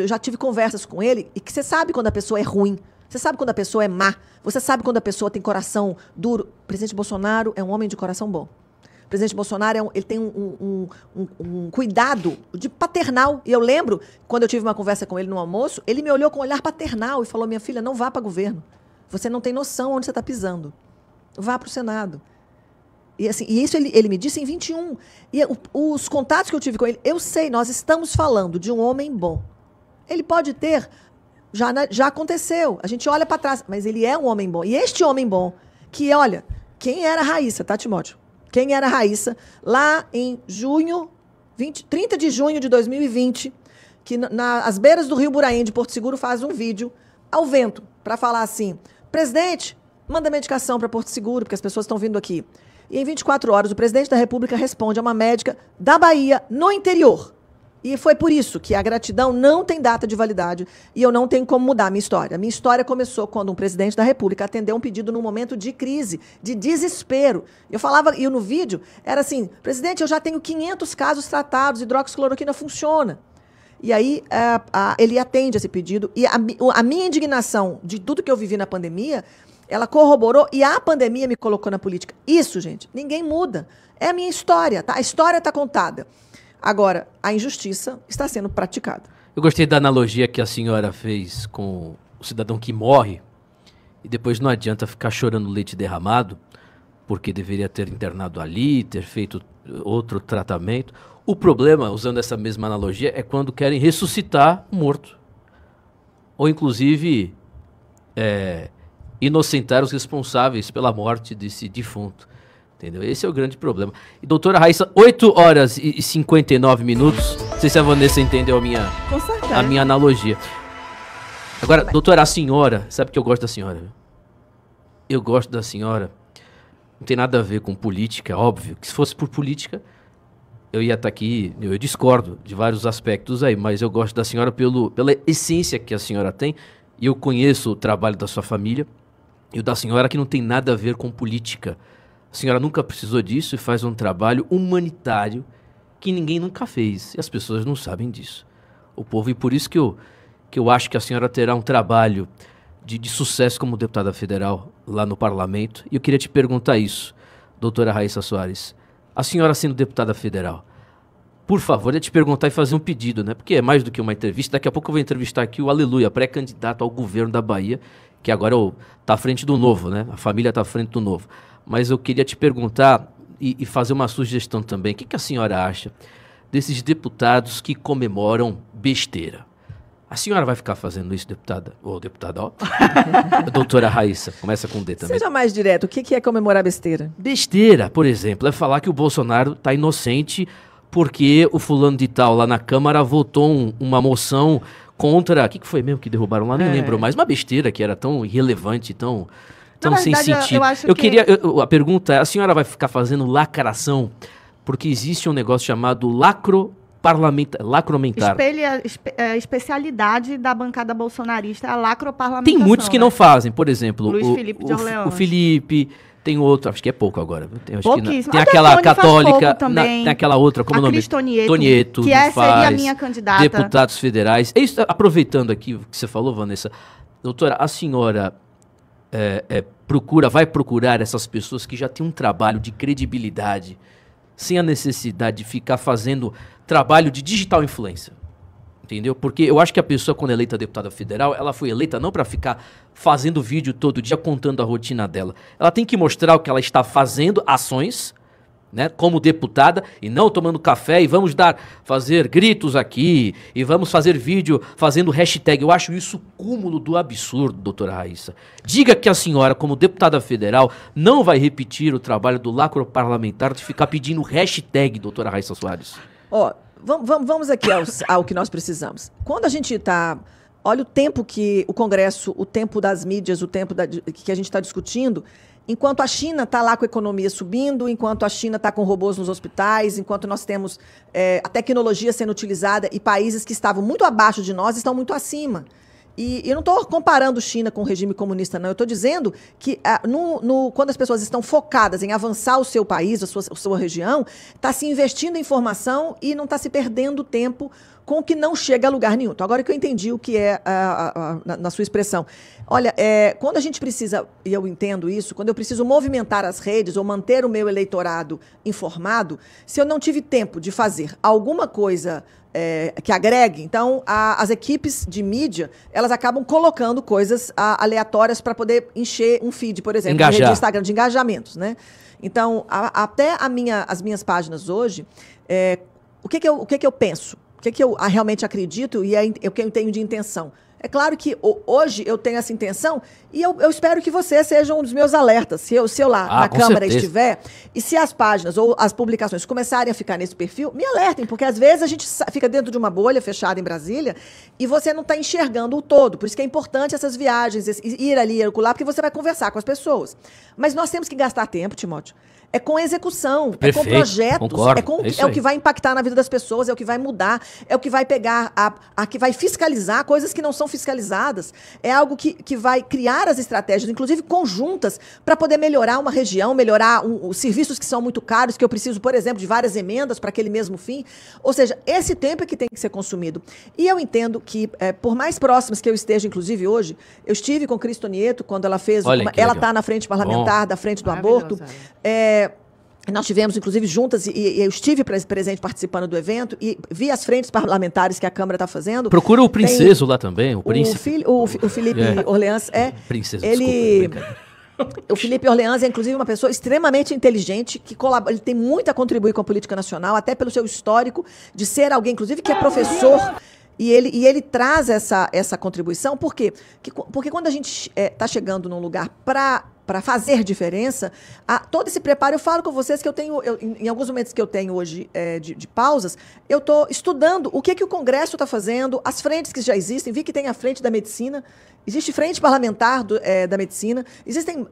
já tive conversas com ele, e que você sabe quando a pessoa é ruim. Você sabe quando a pessoa é má. Você sabe quando a pessoa tem coração duro. O presidente Bolsonaro é um homem de coração bom. O presidente Bolsonaro ele tem um cuidado de paternal. E eu lembro, quando eu tive uma conversa com ele no almoço, ele me olhou com um olhar paternal e falou: minha filha, não vá para governo. Você não tem noção onde você está pisando. Vá para o Senado. E, assim, isso ele me disse em 21. E os contatos que eu tive com ele, eu sei, nós estamos falando de um homem bom. Ele pode ter, já aconteceu, a gente olha para trás, mas ele é um homem bom. E este homem bom, que, olha, quem era a Raíssa, tá, Timóteo? Quem era a Raíssa lá em 30 de junho de 2020, que às beiras do Rio Buraim, de Porto Seguro, faz um vídeo ao vento para falar assim, presidente, manda medicação para Porto Seguro, porque as pessoas estão vindo aqui. E em 24 horas, o presidente da República responde a uma médica da Bahia, no interior. E foi por isso que a gratidão não tem data de validade e eu não tenho como mudar a minha história. A minha história começou quando um presidente da República atendeu um pedido num momento de crise, de desespero. Eu falava, e no vídeo, era assim, presidente, eu já tenho 500 casos tratados, hidroxicloroquina funciona. E aí ele atende esse pedido. E a minha indignação de tudo que eu vivi na pandemia, ela corroborou e a pandemia me colocou na política. Isso, gente, ninguém muda. É a minha história, tá? A história está contada. Agora, a injustiça está sendo praticada. Eu gostei da analogia que a senhora fez com o cidadão que morre e depois não adianta ficar chorando leite derramado, porque deveria ter internado ali, ter feito outro tratamento. O problema, usando essa mesma analogia, é quando querem ressuscitar o morto. Ou, inclusive, inocentar os responsáveis pela morte desse defunto. Entendeu? Esse é o grande problema. E, doutora Raíssa, 8 horas e 59 minutos. Não sei se a Vanessa entendeu a minha analogia. Agora, doutora, a senhora, sabe que eu gosto da senhora? Viu? Eu gosto da senhora. Não tem nada a ver com política, óbvio. Que se fosse por política, eu ia estar aqui, eu discordo de vários aspectos aí, mas eu gosto da senhora pela essência que a senhora tem. E eu conheço o trabalho da sua família. E o da senhora que não tem nada a ver com política. A senhora nunca precisou disso e faz um trabalho humanitário que ninguém nunca fez. E as pessoas não sabem disso. O povo, e por isso que eu acho que a senhora terá um trabalho de sucesso como deputada federal lá no parlamento. E eu queria te perguntar isso, doutora Raíssa Soares. A senhora sendo deputada federal, por favor, eu ia te perguntar e fazer um pedido, né? Porque é mais do que uma entrevista. Daqui a pouco eu vou entrevistar aqui o Aleluia, pré-candidato ao governo da Bahia, que agora está à frente do Novo, né? A família está à frente do Novo. Mas eu queria te perguntar e fazer uma sugestão também. O que a senhora acha desses deputados que comemoram besteira? A senhora vai ficar fazendo isso, deputada? Ou deputada, ó. Doutora Raíssa, começa com D também. Seja mais direto, o que é comemorar besteira? Besteira, por exemplo, é falar que o Bolsonaro está inocente porque o fulano de tal lá na Câmara votou uma moção contra... O que foi mesmo que derrubaram lá? Nem lembro mais. Uma besteira que era tão irrelevante, tão sem sentido. A pergunta é, a senhora vai ficar fazendo lacração porque existe um negócio chamado lacromentar. Especialidade da bancada bolsonarista é a lacroparlamentação. Tem muitos que não fazem, por exemplo, Luiz Felipe de Orleans. O Felipe, tem outro, acho que é pouco agora. Pouquíssimo. Tem aquela católica, tem aquela outra, como o nome? Tonieto, que seria a minha candidata. Deputados federais. Aproveitando aqui o que você falou, Vanessa, doutora, a senhora vai procurar essas pessoas que já têm um trabalho de credibilidade, sem a necessidade de ficar fazendo trabalho de digital influencer, entendeu? Porque eu acho que a pessoa, quando é eleita deputada federal, ela foi eleita não para ficar fazendo vídeo todo dia, contando a rotina dela. Ela tem que mostrar o que ela está fazendo, ações, né, como deputada, e não tomando café, e vamos fazer gritos aqui, e vamos fazer vídeo fazendo hashtag. Eu acho isso cúmulo do absurdo, doutora Raíssa. Diga que a senhora, como deputada federal, não vai repetir o trabalho do lacro parlamentar de ficar pedindo hashtag, doutora Raíssa Soares. Vamos aqui ao que nós precisamos. Quando a gente está... Olha o tempo que o Congresso, o tempo das mídias, o tempo que a gente está discutindo, enquanto a China está lá com a economia subindo, enquanto a China está com robôs nos hospitais, enquanto nós temos a tecnologia sendo utilizada e países que estavam muito abaixo de nós estão muito acima. E eu não estou comparando China com o regime comunista, não. Eu estou dizendo que quando as pessoas estão focadas em avançar o seu país, a sua região, está se investindo em informação e não está se perdendo tempo com o que não chega a lugar nenhum. Então, agora que eu entendi o que é na sua expressão. Olha, quando a gente precisa, e eu entendo isso, quando eu preciso movimentar as redes ou manter o meu eleitorado informado, se eu não tive tempo de fazer alguma coisa que agregue, então as equipes de mídia, elas acabam colocando coisas aleatórias para poder encher um feed, por exemplo, na rede de Instagram, de engajamentos, né? Então, até as minhas páginas hoje, o que eu penso? O que eu realmente acredito e o que eu tenho de intenção? É claro que hoje eu tenho essa intenção e eu espero que você seja um dos meus alertas. Se eu lá na Câmara certeza. estiver, e se as páginas ou as publicações começarem a ficar nesse perfil, me alertem, porque às vezes a gente fica dentro de uma bolha fechada em Brasília e você não está enxergando o todo. Por isso que é importante essas viagens, ir ali, ir lá, porque você vai conversar com as pessoas. Mas nós temos que gastar tempo, Timóteo. É com execução, Perfeito, é com projetos, concordo, é o que vai impactar na vida das pessoas, é o que vai mudar, é o que vai pegar, que vai fiscalizar coisas que não são fiscalizadas. É algo que vai criar as estratégias, inclusive conjuntas, para poder melhorar uma região, melhorar os serviços que são muito caros, que eu preciso, por exemplo, de várias emendas para aquele mesmo fim. Ou seja, esse tempo é que tem que ser consumido. E eu entendo que, por mais próximas que eu esteja, inclusive hoje, eu estive com Cristo Nieto, quando ela fez... ela está na frente parlamentar, da frente do aborto. Nós tivemos, inclusive, juntas, e eu estive presente participando do evento, e vi as frentes parlamentares que a Câmara está fazendo. Procura o Princeso lá também, o príncipe. O Felipe Orleans Princeso, desculpa. O Felipe Orleans é, inclusive, uma pessoa extremamente inteligente, que ele tem muito a contribuir com a política nacional, até pelo seu histórico de ser alguém, inclusive, que é professor. E ele traz essa contribuição. Por quê? Porque quando a gente está chegando num lugar para fazer diferença, todo esse preparo, eu falo com vocês que em alguns momentos que eu tenho hoje de pausas, eu estou estudando o que o Congresso está fazendo, as frentes que já existem. Vi que tem a frente da medicina, existe frente parlamentar da medicina, existem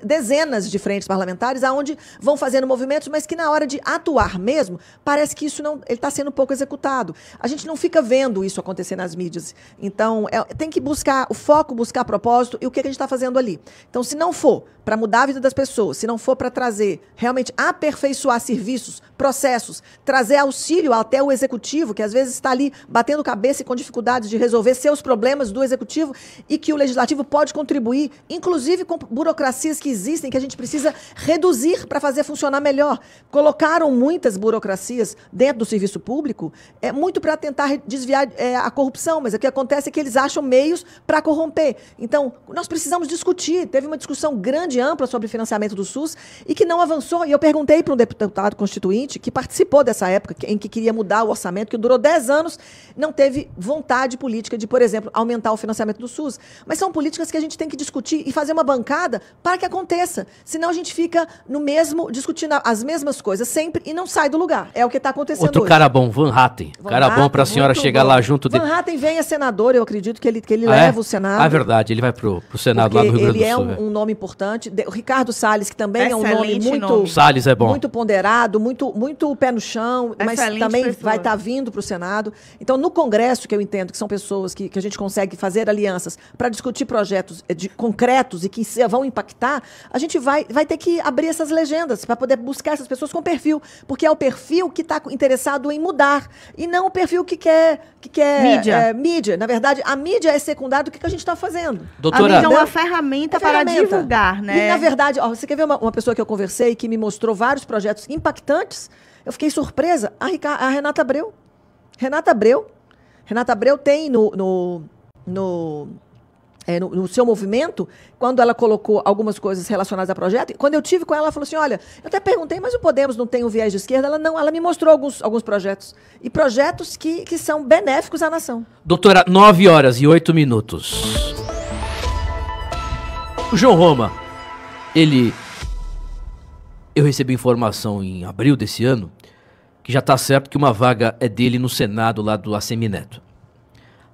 dezenas de frentes parlamentares aonde vão fazendo movimentos, mas que na hora de atuar mesmo, parece que isso ele está sendo pouco executado. A gente não fica vendo isso acontecer nas mídias. Então, tem que buscar o foco, buscar propósito e o que a gente está fazendo ali. Então, se não for para mudar a vida das pessoas, se não for para trazer, realmente aperfeiçoar serviços, processos, trazer auxílio até o executivo, que às vezes está ali batendo cabeça e com dificuldades de resolver seus problemas do executivo, e que o legislativo pode contribuir, inclusive com burocracias que existem, que a gente precisa reduzir para fazer funcionar melhor. Colocaram muitas burocracias dentro do serviço público, muito para tentar desviar a corrupção, mas o que acontece é que eles acham meios para corromper. Então, nós precisamos discutir. Teve uma discussão grande, ampla sobre financiamento do SUS e que não avançou. E eu perguntei para um deputado constituinte que participou dessa época, em que queria mudar o orçamento, que durou 10 anos, não teve vontade política de, por exemplo, aumentar o financiamento do SUS. Mas são políticas que a gente tem que discutir e fazer uma bancada para que aconteça. Senão a gente fica discutindo as mesmas coisas sempre e não sai do lugar. É o que está acontecendo hoje. Outro cara bom, Van Hatten. Cara bom para a senhora chegar lá junto dele. Van Hatten vem a senador, eu acredito que ele leva o Senado. É verdade, ele vai pro Senado lá no Rio Grande do Sul. Ele é um nome importante. O Ricardo Salles, que também é um nome muito... Salles é bom. Muito ponderado, muito pé no chão, mas também vai estar vindo para o Senado. Então, no Congresso, que eu entendo que são pessoas que a gente consegue fazer alianças para discutir projetos concretos e que vão impactar, a gente vai ter que abrir essas legendas para poder buscar essas pessoas com perfil, porque é o perfil que está interessado em mudar e não o perfil que quer mídia. Na verdade, a mídia é secundária do que a gente está fazendo. Doutora, a mídia é uma ferramenta para divulgar, né? E, na verdade, você quer ver uma pessoa que eu conversei que me mostrou vários projetos impactantes? Eu fiquei surpresa. A Renata Abreu. Renata Abreu tem no seu movimento, quando ela colocou algumas coisas relacionadas ao projeto, e quando eu tive com ela, ela falou assim, olha, eu até perguntei, mas o Podemos não tem um viés de esquerda? Ela me mostrou alguns projetos. E projetos que são benéficos à nação. Doutora, 9h08. O João Roma, eu recebi informação em abril desse ano, que já está certo que uma vaga é dele no Senado lá do Assemineto.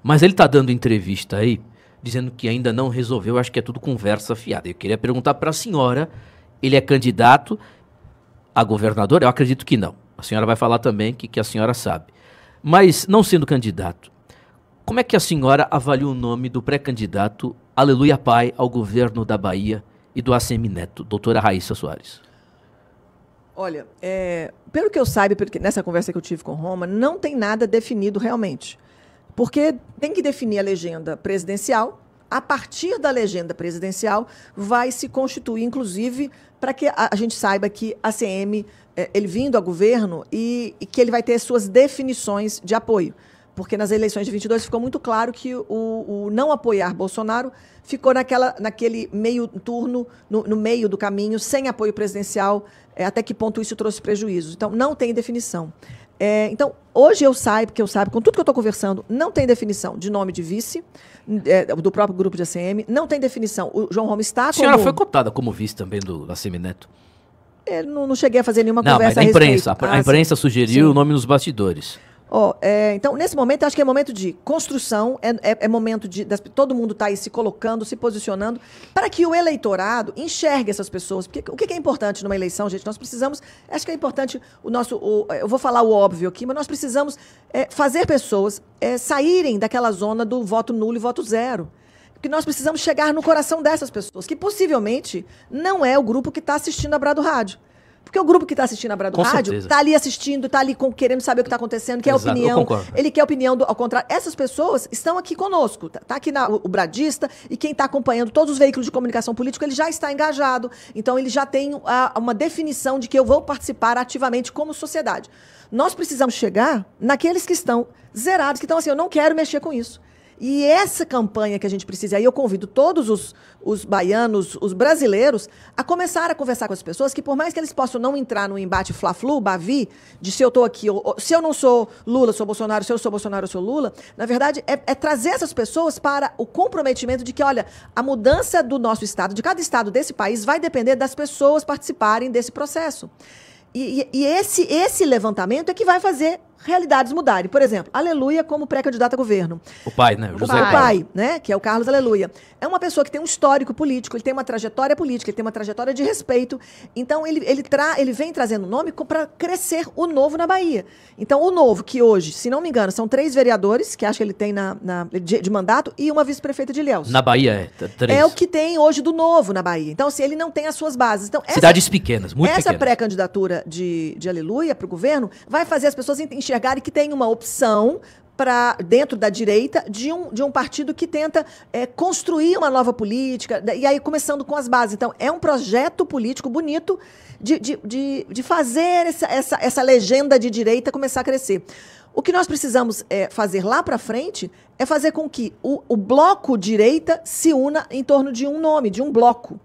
Mas ele está dando entrevista aí, dizendo que ainda não resolveu, acho que é tudo conversa fiada. Eu queria perguntar para a senhora, ele é candidato a governador? Eu acredito que não. A senhora vai falar também que a senhora sabe. Mas, não sendo candidato, como é que a senhora avalia o nome do pré-candidato Aleluia Pai ao governo da Bahia e do Assemineto, doutora Raíssa Soares? Olha, pelo que eu saiba, nessa conversa que eu tive com Roma, não tem nada definido realmente. Porque tem que definir a legenda presidencial. A partir da legenda presidencial, vai se constituir, inclusive, para que a gente saiba que a ACM, ele vindo a governo, e que ele vai ter suas definições de apoio. Porque nas eleições de 22 ficou muito claro que o não apoiar Bolsonaro ficou naquele meio turno, no meio do caminho, sem apoio presidencial, até que ponto isso trouxe prejuízos. Então, não tem definição. Então, hoje eu saiba, com tudo que eu estou conversando, não tem definição de nome de vice, do próprio grupo de ACM, não tem definição. O João Roma está A senhora foi cotada como vice também do ACM Neto? Não cheguei a fazer nenhuma Não, conversa mas a imprensa. respeito. A imprensa sugeriu sim. o nome nos bastidores. Então, nesse momento, eu acho que é momento de construção, é momento de todo mundo estar aí se colocando, se posicionando, para que o eleitorado enxergue essas pessoas. Porque o que é importante numa eleição, gente? Nós precisamos, acho que é importante eu vou falar o óbvio aqui, mas nós precisamos fazer pessoas saírem daquela zona do voto nulo e voto zero. Porque nós precisamos chegar no coração dessas pessoas, que possivelmente não é o grupo que está assistindo a Brado Rádio. Porque o grupo que está assistindo a Brado Rádio está ali assistindo, está ali querendo saber o que está acontecendo, quer opinião. Ele quer opinião ao contrário. Essas pessoas estão aqui conosco. Está aqui o Bradista e quem está acompanhando todos os veículos de comunicação política, ele já está engajado. Então, ele já tem uma definição de que eu vou participar ativamente como sociedade. Nós precisamos chegar naqueles que estão zerados, que estão assim, eu não quero mexer com isso. E essa campanha que a gente precisa, aí eu convido todos os baianos, os brasileiros, a começar a conversar com as pessoas, que por mais que eles possam não entrar no embate fla-flu, bavi, de se eu estou aqui, ou se eu não sou Lula, sou Bolsonaro, se eu sou Bolsonaro, eu sou Lula, na verdade, é trazer essas pessoas para o comprometimento de que, olha, a mudança do nosso Estado, de cada Estado desse país, vai depender das pessoas participarem desse processo. E esse levantamento é que vai fazer realidades mudarem. Por exemplo, Aleluia como pré-candidato a governo. O pai, né? O pai, né? Que é o Carlos Aleluia. É uma pessoa que tem um histórico político, ele tem uma trajetória política, ele tem uma trajetória de respeito. Então, ele vem trazendo o nome para crescer o Novo na Bahia. Então, o Novo, que hoje, se não me engano, são 3 vereadores, que acho que ele tem de mandato, e uma vice-prefeita de Ilhéus. Na Bahia, 3. É o que tem hoje do Novo na Bahia. Então, assim, ele não tem as suas bases. Então, cidades pequenas, muito pequenas. Essa pré-candidatura de Aleluia para o governo vai fazer as pessoas enxergarem que tem uma opção dentro da direita de um partido que tenta construir uma nova política, e aí começando com as bases. Então, é um projeto político bonito de fazer essa legenda de direita começar a crescer. O que nós precisamos fazer lá para frente é fazer com que o bloco direita se una em torno de um nome, de um bloco,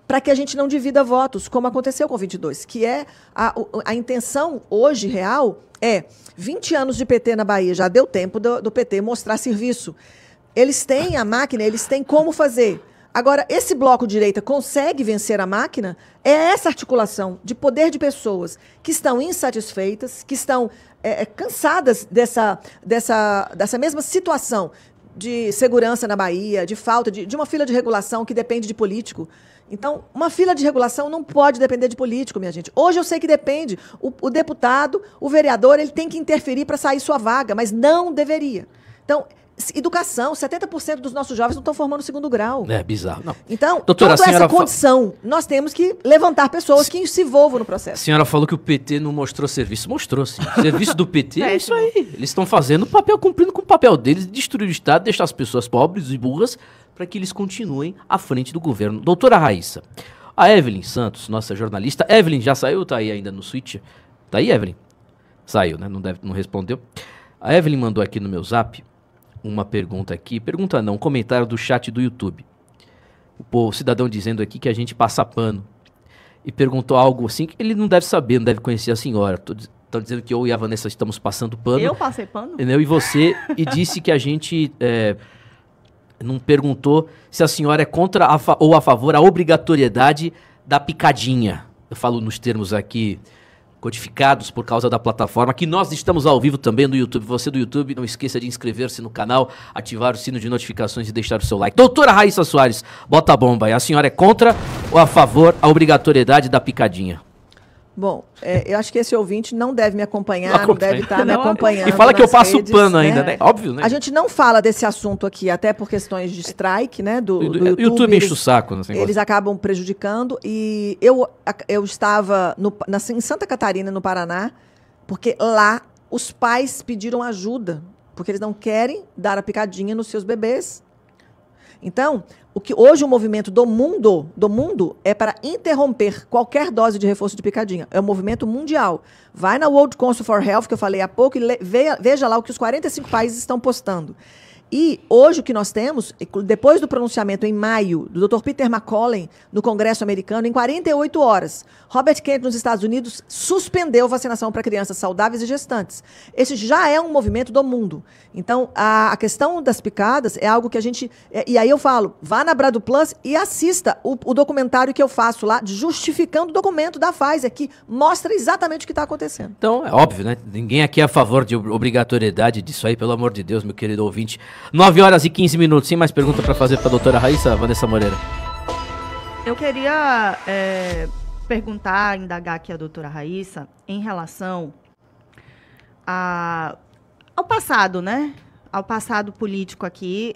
para que a gente não divida votos, como aconteceu com o 22, que é a intenção hoje real 20 anos de PT na Bahia, já deu tempo do PT mostrar serviço. Eles têm a máquina, eles têm como fazer. Agora, esse bloco direita consegue vencer a máquina? É essa articulação de poder de pessoas que estão insatisfeitas, que estão cansadas dessa mesma situação de segurança na Bahia, de falta de uma fila de regulação que depende de político. Então, uma fila de regulação não pode depender de político, minha gente. Hoje eu sei que depende. O deputado, o vereador, ele tem que interferir para sair sua vaga, mas não deveria. Então, educação, 70% dos nossos jovens não estão formando segundo grau. É bizarro. Não. Então, doutora, toda essa condição, nós temos que levantar pessoas que se envolvam no processo. A senhora falou que o PT não mostrou serviço. Mostrou, sim. O serviço do PT é isso aí. Eles estão fazendo o papel, cumprindo com o papel deles, destruir o Estado, deixar as pessoas pobres e burras para que eles continuem à frente do governo. Doutora Raíssa, a Evelyn Santos, nossa jornalista. Evelyn, já saiu ou tá aí ainda no switch? Tá aí, Evelyn? Saiu, né? Não respondeu. A Evelyn mandou aqui no meu zap uma pergunta aqui. Pergunta não, comentário do chat do YouTube. O cidadão dizendo aqui que a gente passa pano. E perguntou algo assim que ele não deve saber, não deve conhecer a senhora. Estão dizendo que eu e a Vanessa estamos passando pano. Eu passei pano? Entendeu? E você, e disse que a gente não perguntou se a senhora é contra ou a favor a obrigatoriedade da picadinha. Eu falo nos termos aqui codificados por causa da plataforma, que nós estamos ao vivo também no YouTube. Você do YouTube, não esqueça de inscrever-se no canal, ativar o sino de notificações e deixar o seu like. Doutora Raíssa Soares, bota a bomba aí. A senhora é contra ou a favor a obrigatoriedade da picadinha? Bom, eu acho que esse ouvinte não deve me acompanhar, não deve estar me acompanhando. E fala que eu passo redes, pano ainda, né? Óbvio, né? A gente não fala desse assunto aqui, até por questões de strike, né? Do YouTube. YouTube enche o saco. Eles acabam prejudicando. E eu estava em Santa Catarina, no Paraná, porque lá os pais pediram ajuda, porque eles não querem dar a picadinha nos seus bebês. Então, hoje o movimento do mundo é para interromper qualquer dose de reforço de picadinha. É um movimento mundial. Vai na World Council for Health, que eu falei há pouco, e veja lá o que os 45 países estão postando. E hoje o que nós temos, depois do pronunciamento em maio do Dr. Peter McCollum no Congresso americano, em 48 horas, Robert Kennedy nos Estados Unidos suspendeu vacinação para crianças saudáveis e gestantes. Esse já é um movimento do mundo. Então, a questão das picadas é algo que a gente... E aí eu falo, vá na Brado Plus e assista o documentário que eu faço lá, justificando o documento da Pfizer, que mostra exatamente o que está acontecendo. Então, é óbvio, né? Ninguém aqui é a favor de obrigatoriedade disso aí, pelo amor de Deus, meu querido ouvinte. 9 horas e 15 minutos. Sem mais pergunta para fazer para a doutora Raíssa, Vanessa Moreira? Eu queria perguntar, indagar aqui a doutora Raíssa, em relação ao passado, né? Ao passado político aqui.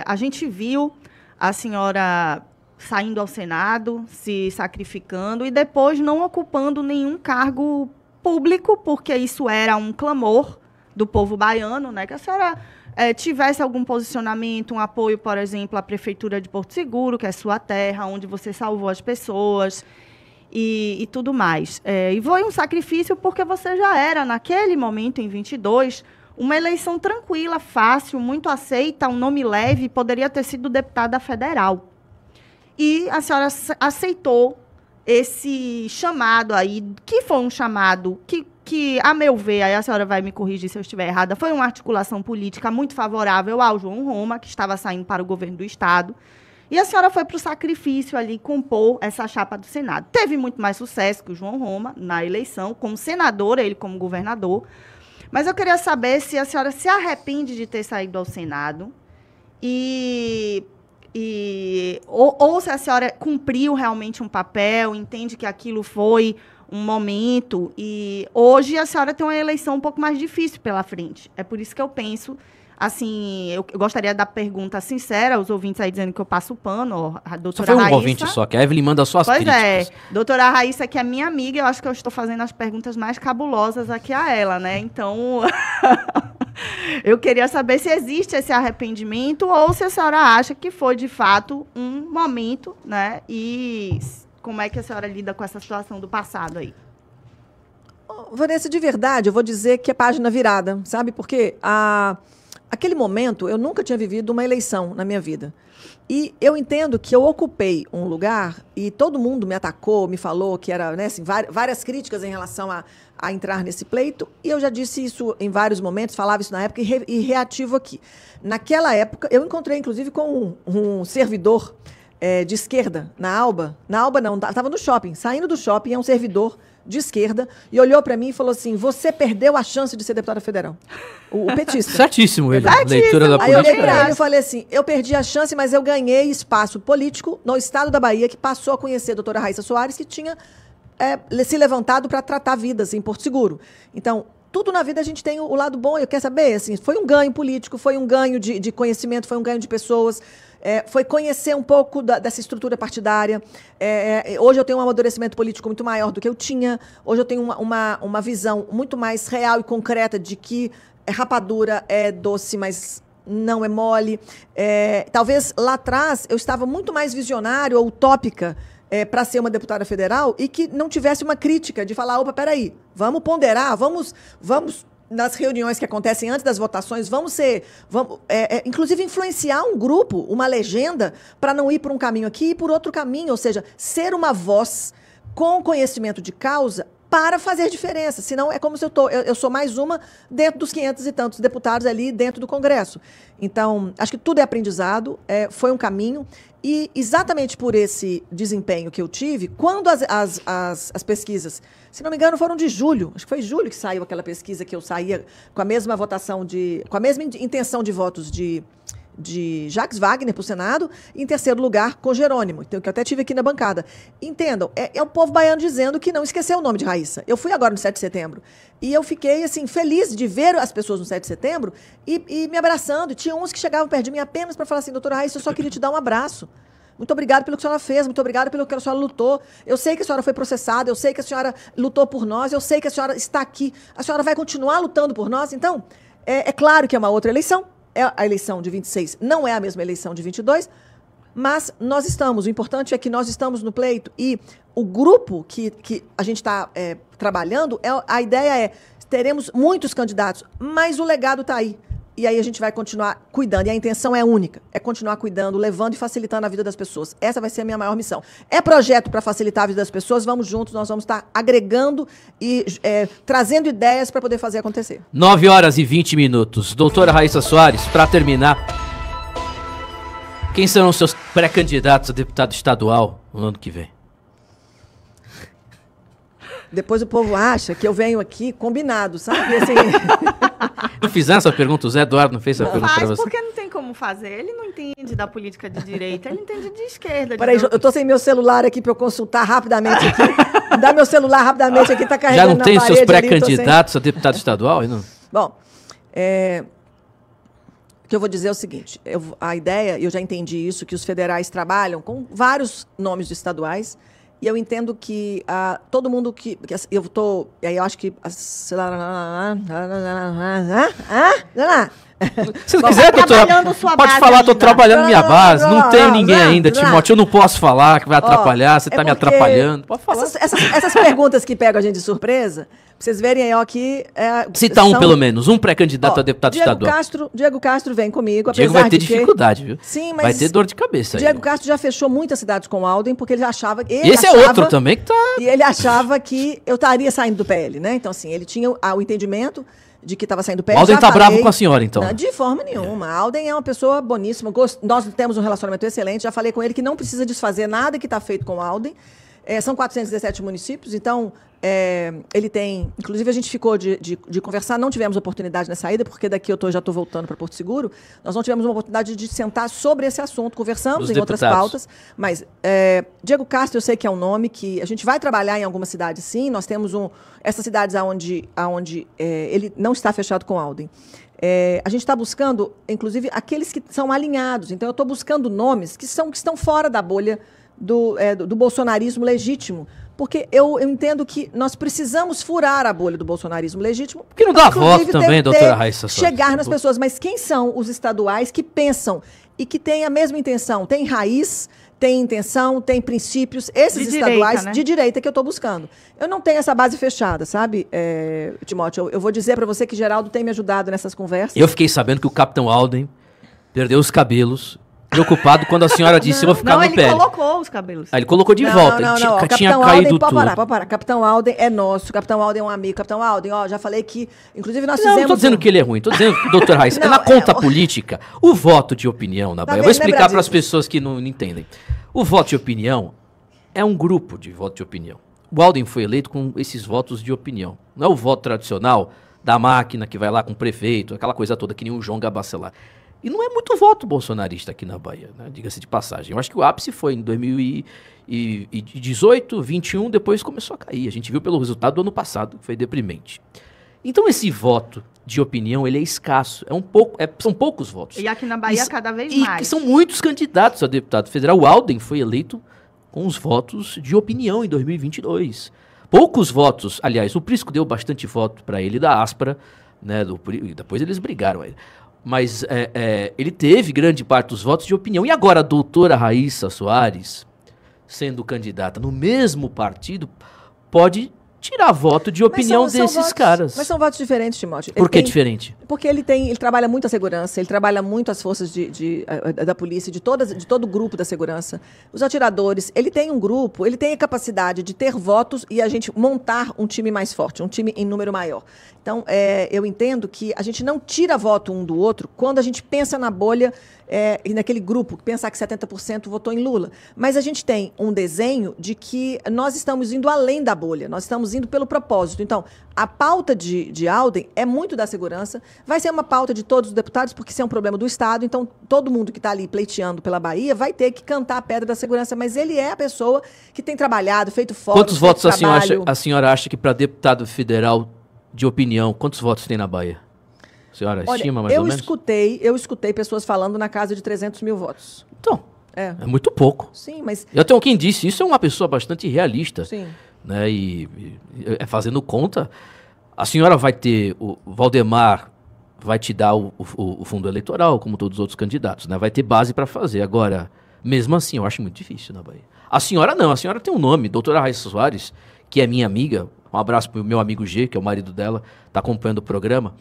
A gente viu a senhora saindo ao Senado, se sacrificando e depois não ocupando nenhum cargo público, porque isso era um clamor do povo baiano, né? Que a senhora tivesse algum posicionamento, um apoio, por exemplo, à Prefeitura de Porto Seguro, que é sua terra, onde você salvou as pessoas e tudo mais. E foi um sacrifício porque você já era, naquele momento, em 22, uma eleição tranquila, fácil, muito aceita, um nome leve, poderia ter sido deputada federal. E a senhora aceitou esse chamado aí, que foi um chamado que, a meu ver, aí a senhora vai me corrigir se eu estiver errada, foi uma articulação política muito favorável ao João Roma, que estava saindo para o governo do Estado. E a senhora foi para o sacrifício ali, compor essa chapa do Senado. Teve muito mais sucesso que o João Roma na eleição, como senadora, ele como governador. Mas eu queria saber se a senhora se arrepende de ter saído ao Senado ou se a senhora cumpriu realmente um papel, entende que aquilo foi um momento, e hoje a senhora tem uma eleição um pouco mais difícil pela frente. É por isso que eu penso, assim, eu gostaria da pergunta sincera, os ouvintes aí dizendo que eu passo o pano, a doutora Raíssa... Só foi um ouvinte só, que a Evelyn manda só as críticas. Pois é, doutora Raíssa, que é minha amiga, eu acho que eu estou fazendo as perguntas mais cabulosas aqui a ela, né? Então, eu queria saber se existe esse arrependimento ou se a senhora acha que foi, de fato, um momento, né? E como é que a senhora lida com essa situação do passado aí? Vanessa, de verdade, eu vou dizer que é página virada, sabe? Porque aquele momento, eu nunca tinha vivido uma eleição na minha vida. E eu entendo que eu ocupei um lugar e todo mundo me atacou, me falou que era, né, assim, várias críticas em relação a entrar nesse pleito. E eu já disse isso em vários momentos, falava isso na época e reativo aqui. Naquela época, eu encontrei, inclusive, com um servidor de esquerda, na Alba. Na Alba não, estava no shopping. Saindo do shopping, é um servidor de esquerda, e olhou para mim e falou assim, você perdeu a chance de ser deputada federal. O petista. Certíssimo ele, Certíssimo. Leitura da política. Aí eu olhei para ele e falei assim, eu perdi a chance, mas eu ganhei espaço político no estado da Bahia, que passou a conhecer a doutora Raíssa Soares, que tinha se levantado para tratar vidas em Porto Seguro. Então, tudo na vida a gente tem o lado bom, eu quero saber, assim, foi um ganho político, foi um ganho de conhecimento, foi um ganho de pessoas, foi conhecer um pouco dessa estrutura partidária. Hoje eu tenho um amadurecimento político muito maior do que eu tinha, hoje eu tenho uma visão muito mais real e concreta de que rapadura é doce, mas não é mole. Talvez lá atrás eu estava muito mais visionário ou utópica para ser uma deputada federal e que não tivesse uma crítica de falar, opa, peraí, vamos ponderar, vamos nas reuniões que acontecem antes das votações, inclusive influenciar um grupo, uma legenda, para não ir por um caminho aqui e por outro caminho, ou seja, ser uma voz com conhecimento de causa para fazer diferença, senão é como se eu sou mais uma dentro dos 500 e tantos deputados ali dentro do Congresso. Então, acho que tudo é aprendizado, foi um caminho, e exatamente por esse desempenho que eu tive, quando as pesquisas, se não me engano, foram de julho, acho que foi julho que saiu aquela pesquisa que eu saía com a mesma votação, com a mesma intenção de votos de Jacques Wagner para o Senado, e em terceiro lugar com Jerônimo, então, que eu até tive aqui na bancada. Entendam, é o povo baiano dizendo que não esqueceu o nome de Raíssa. Eu fui agora no 7 de setembro, e eu fiquei assim, feliz de ver as pessoas no 7 de setembro e me abraçando. E tinha uns que chegavam perto de mim apenas para falar assim, doutora Raíssa, eu só queria te dar um abraço. Muito obrigada pelo que a senhora fez, muito obrigada pelo que a senhora lutou. Eu sei que a senhora foi processada, eu sei que a senhora lutou por nós, eu sei que a senhora está aqui, a senhora vai continuar lutando por nós. Então, é claro que é uma outra eleição, a eleição de 26 não é a mesma eleição de 22, mas o importante é que nós estamos no pleito e o grupo que a gente está trabalhando, a ideia teremos muitos candidatos, mas o legado está aí. E aí a gente vai continuar cuidando. E a intenção é única, é continuar cuidando, levando e facilitando a vida das pessoas. Essa vai ser a minha maior missão. É projeto para facilitar a vida das pessoas, vamos juntos, nós vamos estar agregando e trazendo ideias para poder fazer acontecer. 9h20. Doutora Raíssa Soares, para terminar, quem serão os seus pré-candidatos a deputado estadual no ano que vem? Depois o povo acha que eu venho aqui combinado, sabe? Assim... Não fizeram essa pergunta? O Zé Eduardo não fez essa pergunta para você? Porque não tem como fazer. Ele não entende da política de direita, ele entende de esquerda. Peraí, eu tô sem meu celular aqui para eu consultar rapidamente aqui. Me dá meu celular rapidamente aqui, tá carregando. Já não tem seus pré-candidatos a deputado estadual? Não? Bom, o que eu vou dizer é o seguinte, a ideia, eu já entendi isso, que os federais trabalham com vários nomes de estaduais, e eu entendo que todo mundo que eu estou, aí eu acho que se não quiser, doutora, pode falar, estou trabalhando minha base, não tenho ninguém ainda, Timóteo, eu não posso falar que vai atrapalhar, você está me atrapalhando. Pode falar. Essas perguntas que pegam a gente de surpresa, pra vocês verem aí, ó, que... Cita pelo menos, um pré-candidato a deputado estadual. Diego Castro vem comigo, Diego vai ter dificuldade, viu? Sim, mas... Vai ter dor de cabeça aí. Diego Castro já fechou muitas cidades com o Alden, porque ele achava... Esse é outro também que tá... E ele achava que eu estaria saindo do PL, né? Então, assim, ele tinha o entendimento de que estava saindo do PL. O Alden tá bravo com a senhora, então. Não, de forma nenhuma. Alden é uma pessoa boníssima. Nós temos um relacionamento excelente. Já falei com ele que não precisa desfazer nada que está feito com o Alden. São 417 municípios, então ele tem... Inclusive, a gente ficou de conversar, não tivemos oportunidade nessa ida, porque daqui já estou voltando para Porto Seguro, nós não tivemos uma oportunidade de sentar sobre esse assunto, conversamos em outras pautas, mas Diego Castro eu sei que é um nome que a gente vai trabalhar em algumas cidades, sim, nós temos essas cidades onde ele não está fechado com Alden. A gente está buscando, inclusive, aqueles que são alinhados, então eu estou buscando nomes que estão fora da bolha do bolsonarismo legítimo, porque eu entendo que nós precisamos furar a bolha do bolsonarismo legítimo. Que não dá voto também, doutora Raíssa Soares. Chegar nas pessoas, mas quem são os estaduais que pensam e que têm a mesma intenção? Tem raiz, tem intenção, tem princípios, esses estaduais de direita que eu estou buscando. Eu não tenho essa base fechada, sabe, Timóteo? Eu vou dizer para você que Geraldo tem me ajudado nessas conversas. Eu fiquei sabendo que o capitão Alden perdeu os cabelos, preocupado quando a senhora disse eu vou ficar no PL. Ele colocou os cabelos. Ele colocou de volta. Não. Tinha Capitão caído Alden, tudo. Pode parar. Capitão Alden é nosso. Capitão Alden é um amigo. Capitão Alden, ó, já falei que... Inclusive nós fizemos... Não estou dizendo que ele é ruim. Estou dizendo, doutor Raíssa, na conta política, o voto de opinião na Bahia... Eu vou explicar para as pessoas que não entendem. O voto de opinião é um grupo de voto de opinião. O Alden foi eleito com esses votos de opinião. Não é o voto tradicional da máquina que vai lá com o prefeito, aquela coisa toda que nem o João Gabacelar. E não é muito voto bolsonarista aqui na Bahia, né? Diga-se de passagem. Eu acho que o ápice foi em 2018, 21, depois começou a cair. A gente viu pelo resultado do ano passado, que foi deprimente. Então esse voto de opinião, ele é escasso. São poucos votos. E aqui na Bahia cada vez mais. E que são muitos candidatos a deputado federal. O Alden foi eleito com os votos de opinião em 2022. Poucos votos, aliás, o Prisco deu bastante voto para ele da Aspra, né? Depois eles brigaram aí. Mas ele teve grande parte dos votos de opinião. E agora a doutora Raíssa Soares, sendo candidata no mesmo partido, pode tirar voto de opinião desses caras. Mas são votos diferentes, Timóteo. Por que diferente? Porque ele trabalha muito a segurança, ele trabalha muito as forças da polícia, de todo o grupo da segurança, os atiradores. Ele tem um grupo, ele tem a capacidade de ter votos e a gente montar um time mais forte, um time em número maior. Então, eu entendo que a gente não tira voto um do outro quando a gente pensa na bolha e naquele grupo, pensar que 70% votou em Lula. Mas a gente tem um desenho de que nós estamos indo além da bolha, nós estamos indo pelo propósito. Então, a pauta de Alden é muito da segurança, vai ser uma pauta de todos os deputados, porque isso é um problema do Estado, então todo mundo que está ali pleiteando pela Bahia vai ter que cantar a pedra da segurança, mas ele é a pessoa que tem trabalhado, feito fóruns, Quantos votos a senhora acha que para deputado federal de opinião, quantos votos tem na Bahia? A senhora estima mais ou menos? Eu escutei pessoas falando na casa de 300 mil votos. Então, é muito pouco. Sim, mas... Eu tenho quem disse, isso é uma pessoa bastante realista. Sim. Né, e fazendo conta, a senhora vai ter, o Valdemar vai te dar o fundo eleitoral, como todos os outros candidatos, né? Vai ter base para fazer. Agora, mesmo assim, eu acho muito difícil na Bahia. A senhora não, a senhora tem um nome, doutora Raíssa Soares, que é minha amiga, um abraço pro meu amigo G, que é o marido dela, tá acompanhando o programa,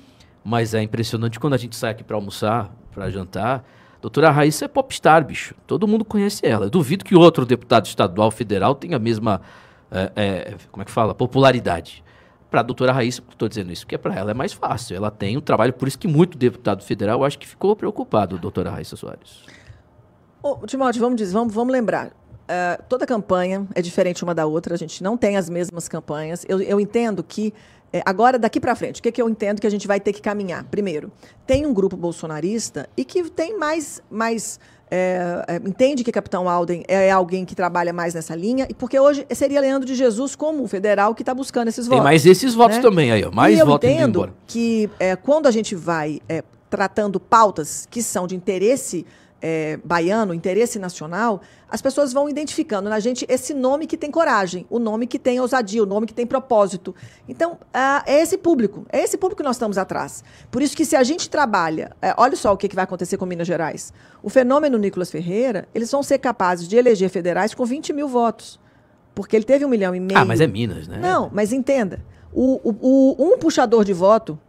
mas é impressionante quando a gente sai aqui para almoçar, para jantar. Doutora Raíssa é popstar, bicho. Todo mundo conhece ela. Eu duvido que outro deputado estadual, federal, tenha a mesma, como é que fala? Popularidade. Para a doutora Raíssa, estou dizendo isso, porque para ela é mais fácil. Ela tem um trabalho, por isso que muito deputado federal, eu acho que ficou preocupado, doutora Raíssa Soares. Timóteo, vamos lembrar. Toda campanha é diferente uma da outra, a gente não tem as mesmas campanhas. Eu entendo que, agora, daqui para frente, o que eu entendo que a gente vai ter que caminhar? Primeiro, tem um grupo bolsonarista e que tem entende que Capitão Alden é alguém que trabalha mais nessa linha, e porque hoje seria Leandro de Jesus como o federal que está buscando esses votos. Tem mais esses votos, né? Também aí, ó. Mais votos indo embora. Eu entendo que quando a gente vai tratando pautas que são de interesse baiano, interesse nacional, as pessoas vão identificando na gente esse nome que tem coragem, o nome que tem ousadia, o nome que tem propósito. Então, é esse público que nós estamos atrás. Por isso que se a gente trabalha, olha só o que vai acontecer com Minas Gerais. O fenômeno Nicolas Ferreira, eles vão ser capazes de eleger federais com 20 mil votos, porque ele teve 1,5 milhão. Ah, mas é Minas, né? Não, mas entenda, um puxador de voto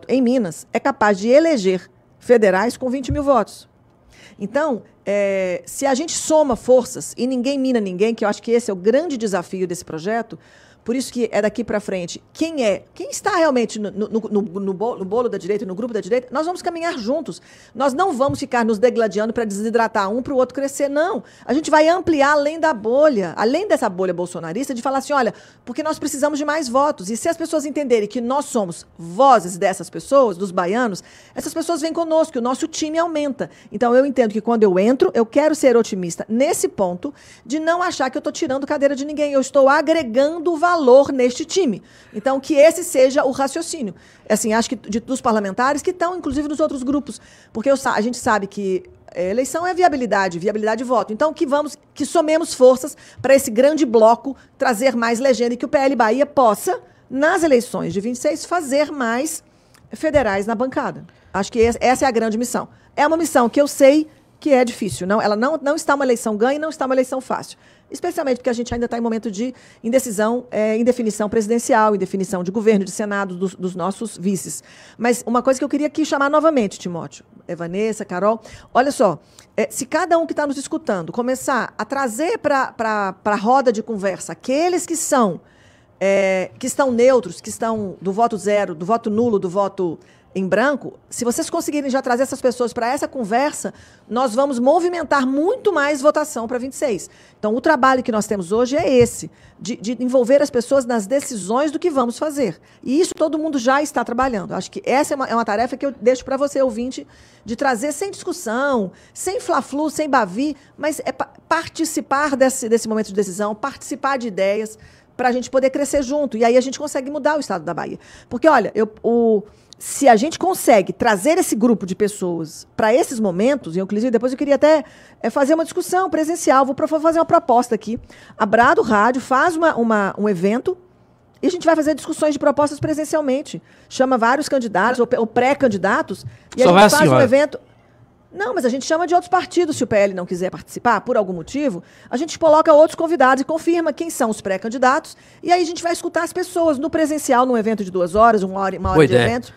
em Minas é capaz de eleger federais com 20 mil votos. Então, se a gente soma forças e ninguém mina ninguém, que eu acho que esse é o grande desafio desse projeto, por isso que é daqui para frente, quem está realmente no bolo da direita, no grupo da direita, nós vamos caminhar juntos. Nós não vamos ficar nos degladiando para desidratar um para o outro crescer, não. A gente vai ampliar além da bolha, além dessa bolha bolsonarista, de falar assim, olha, porque nós precisamos de mais votos. E se as pessoas entenderem que nós somos vozes dessas pessoas, dos baianos, essas pessoas vêm conosco, o nosso time aumenta. Então, eu entendo que quando eu entro, eu quero ser otimista nesse ponto de não achar que eu estou tirando cadeira de ninguém. Eu estou agregando valor neste time. Então, que esse seja o raciocínio. Assim, acho que dos parlamentares que estão, inclusive, nos outros grupos. Porque a gente sabe que eleição é viabilidade de voto. Então, que somemos forças para esse grande bloco trazer mais legenda e que o PL Bahia possa, nas eleições de 26, fazer mais federais na bancada. Acho que essa é a grande missão. É uma missão que eu sei que é difícil. Ela não está uma eleição ganha e não está uma eleição fácil. Especialmente porque a gente ainda está em momento de indefinição presidencial, indefinição de governo, de Senado, dos nossos vices. Mas uma coisa que eu queria aqui chamar novamente, Timóteo, Vanessa, Carol, olha só, se cada um que está nos escutando começar a trazer para a roda de conversa aqueles que estão neutros, que estão do voto zero, do voto nulo, do voto em branco, se vocês conseguirem já trazer essas pessoas para essa conversa, nós vamos movimentar muito mais votação para 26. Então, o trabalho que nós temos hoje é esse, de envolver as pessoas nas decisões do que vamos fazer. E isso todo mundo já está trabalhando. Acho que essa é uma tarefa que eu deixo para você, ouvinte, de trazer sem discussão, sem fla-flu, sem bavi, mas participar desse momento de decisão, participar de ideias, para a gente poder crescer junto. E aí a gente consegue mudar o estado da Bahia. Porque, olha, se a gente consegue trazer esse grupo de pessoas para esses momentos, e inclusive depois eu queria até fazer uma discussão presencial, vou fazer uma proposta aqui. A Brado Rádio faz um evento e a gente vai fazer discussões de propostas presencialmente. Chama vários candidatos ou pré-candidatos e a gente faz um evento. Não, mas a gente chama de outros partidos, se o PL não quiser participar, por algum motivo, a gente coloca outros convidados e confirma quem são os pré-candidatos, e aí a gente vai escutar as pessoas no presencial, num evento de 2 horas, uma hora de evento.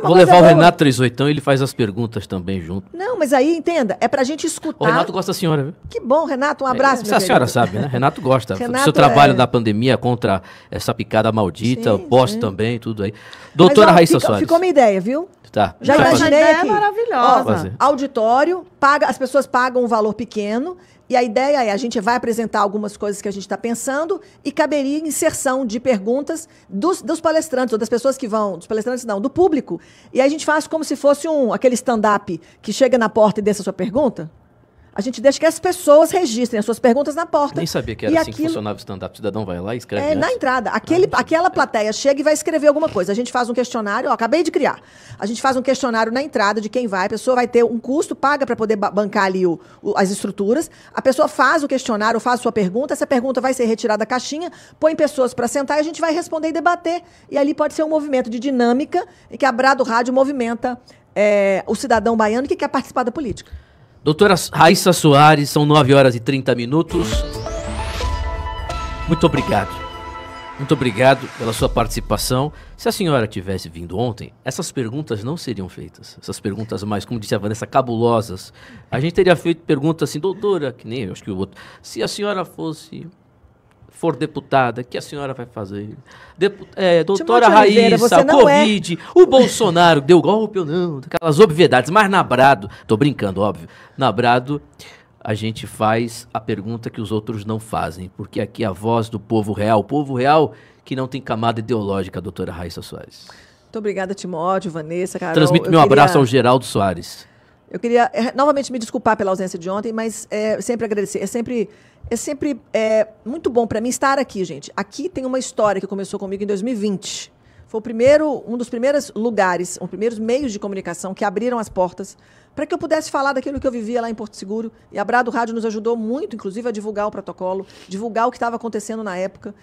Vou levar o Renato 38, ele faz as perguntas também junto. Não, mas aí, entenda, é pra gente escutar... O Renato gosta da senhora, viu? Que bom, Renato, um abraço. A senhora sabe, né? Renato gosta. O seu trabalho da pandemia contra essa picada maldita, eu posto também, tudo aí. Doutora Raíssa Soares. Ficou minha ideia, viu? Tá. Já imaginei aqui. É maravilhosa. Auditório, as pessoas pagam um valor pequeno, e a ideia é, a gente vai apresentar algumas coisas que a gente está pensando e caberia inserção de perguntas dos palestrantes, ou das pessoas que vão, dos palestrantes não, do público. E aí a gente faz como se fosse aquele stand-up que chega na porta e deixa a sua pergunta. A gente deixa que as pessoas registrem as suas perguntas na porta. Nem sabia que era assim que funcionava o stand-up. O cidadão vai lá e escreve na entrada. Aquela plateia chega e vai escrever alguma coisa. A gente faz um questionário, acabei de criar. A gente faz um questionário na entrada de quem vai. A pessoa vai ter um custo, paga para poder bancar ali as estruturas. A pessoa faz o questionário, faz a sua pergunta. Essa pergunta vai ser retirada da caixinha, põe pessoas para sentar e a gente vai responder e debater. E ali pode ser um movimento de dinâmica em que a Brado Rádio movimenta o cidadão baiano que quer participar da política. Doutora Raíssa Soares, são 9 horas e 30 minutos. Muito obrigado. Muito obrigado pela sua participação. Se a senhora tivesse vindo ontem, essas perguntas não seriam feitas. Essas perguntas mais, como disse a Vanessa, cabulosas. A gente teria feito perguntas assim, doutora, que nem eu, acho que o outro. Se a senhora for deputada, o que a senhora vai fazer? Doutora Raíssa, o Covid, o Bolsonaro deu golpe ou não, aquelas obviedades. Mas na Brado, tô brincando, óbvio, na Brado a gente faz a pergunta que os outros não fazem, porque aqui é a voz do povo real que não tem camada ideológica, doutora Raíssa Soares. Muito obrigada, Timóteo, Vanessa, Carol. Transmito meu abraço ao Geraldo Soares. Eu queria novamente me desculpar pela ausência de ontem, mas sempre agradecer. É sempre muito bom para mim estar aqui, gente. Aqui tem uma história que começou comigo em 2020. Foi um dos primeiros lugares, os primeiros meios de comunicação que abriram as portas para que eu pudesse falar daquilo que eu vivia lá em Porto Seguro. E a Brado Rádio nos ajudou muito, inclusive, a divulgar o protocolo, divulgar o que estava acontecendo na época.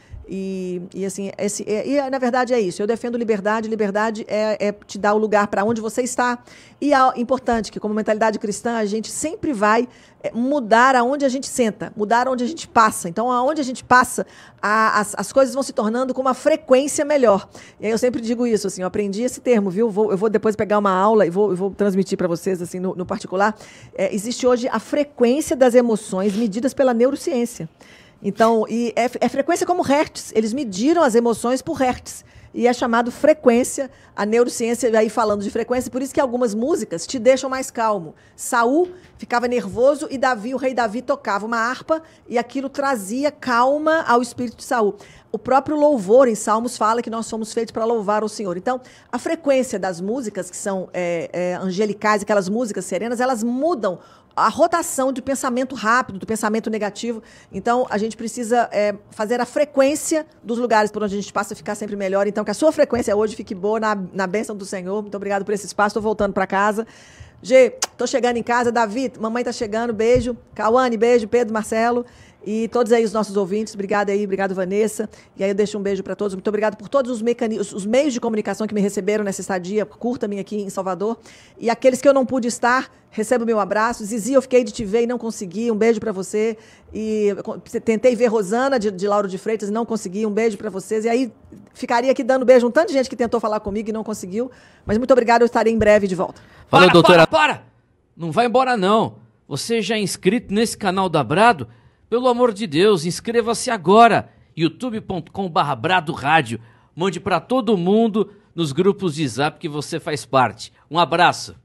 Assim, na verdade é isso. Eu defendo liberdade. Liberdade é te dar o lugar para onde você está. E é importante que, como mentalidade cristã, a gente sempre vai mudar aonde a gente senta, mudar onde a gente passa. Então, aonde a gente passa, as coisas vão se tornando com uma frequência melhor. E aí eu sempre digo isso, assim, eu aprendi esse termo, viu? Eu vou depois pegar uma aula e vou transmitir para vocês, assim, no particular. Existe hoje a frequência das emoções medidas pela neurociência. Então, é frequência como hertz. Eles mediram as emoções por hertz. E é chamado frequência, a neurociência aí falando de frequência, por isso que algumas músicas te deixam mais calmo. Saul ficava nervoso e o rei Davi tocava uma harpa e aquilo trazia calma ao espírito de Saul. O próprio louvor em Salmos fala que nós somos feitos para louvar o Senhor. Então, a frequência das músicas, que são angelicais, aquelas músicas serenas, elas mudam a rotação do pensamento rápido, do pensamento negativo. Então, a gente precisa fazer a frequência dos lugares por onde a gente passa ficar sempre melhor. Então, que a sua frequência hoje fique boa na bênção do Senhor. Muito obrigado por esse espaço. Estou voltando para casa. Gê, estou chegando em casa. Davi, mamãe está chegando. Beijo. Cauane, beijo. Pedro, Marcelo. E todos aí os nossos ouvintes, obrigado aí, obrigado Vanessa. E aí eu deixo um beijo para todos. Muito obrigado por todos os meios de comunicação que me receberam nessa estadia curta minha aqui em Salvador. E aqueles que eu não pude estar, recebo meu abraço. Zizi, eu fiquei de te ver e não consegui. Um beijo para você. E tentei ver Rosana de Lauro de Freitas e não consegui. Um beijo para vocês. E aí ficaria aqui dando beijo. Um tanto de gente que tentou falar comigo e não conseguiu. Mas muito obrigado, eu estarei em breve de volta. Valeu, doutora. Para! Não vai embora não. Você já é inscrito nesse canal da Brado? Pelo amor de Deus, inscreva-se agora, youtube.com/Brado Rádio. Mande para todo mundo nos grupos de Zap que você faz parte. Um abraço.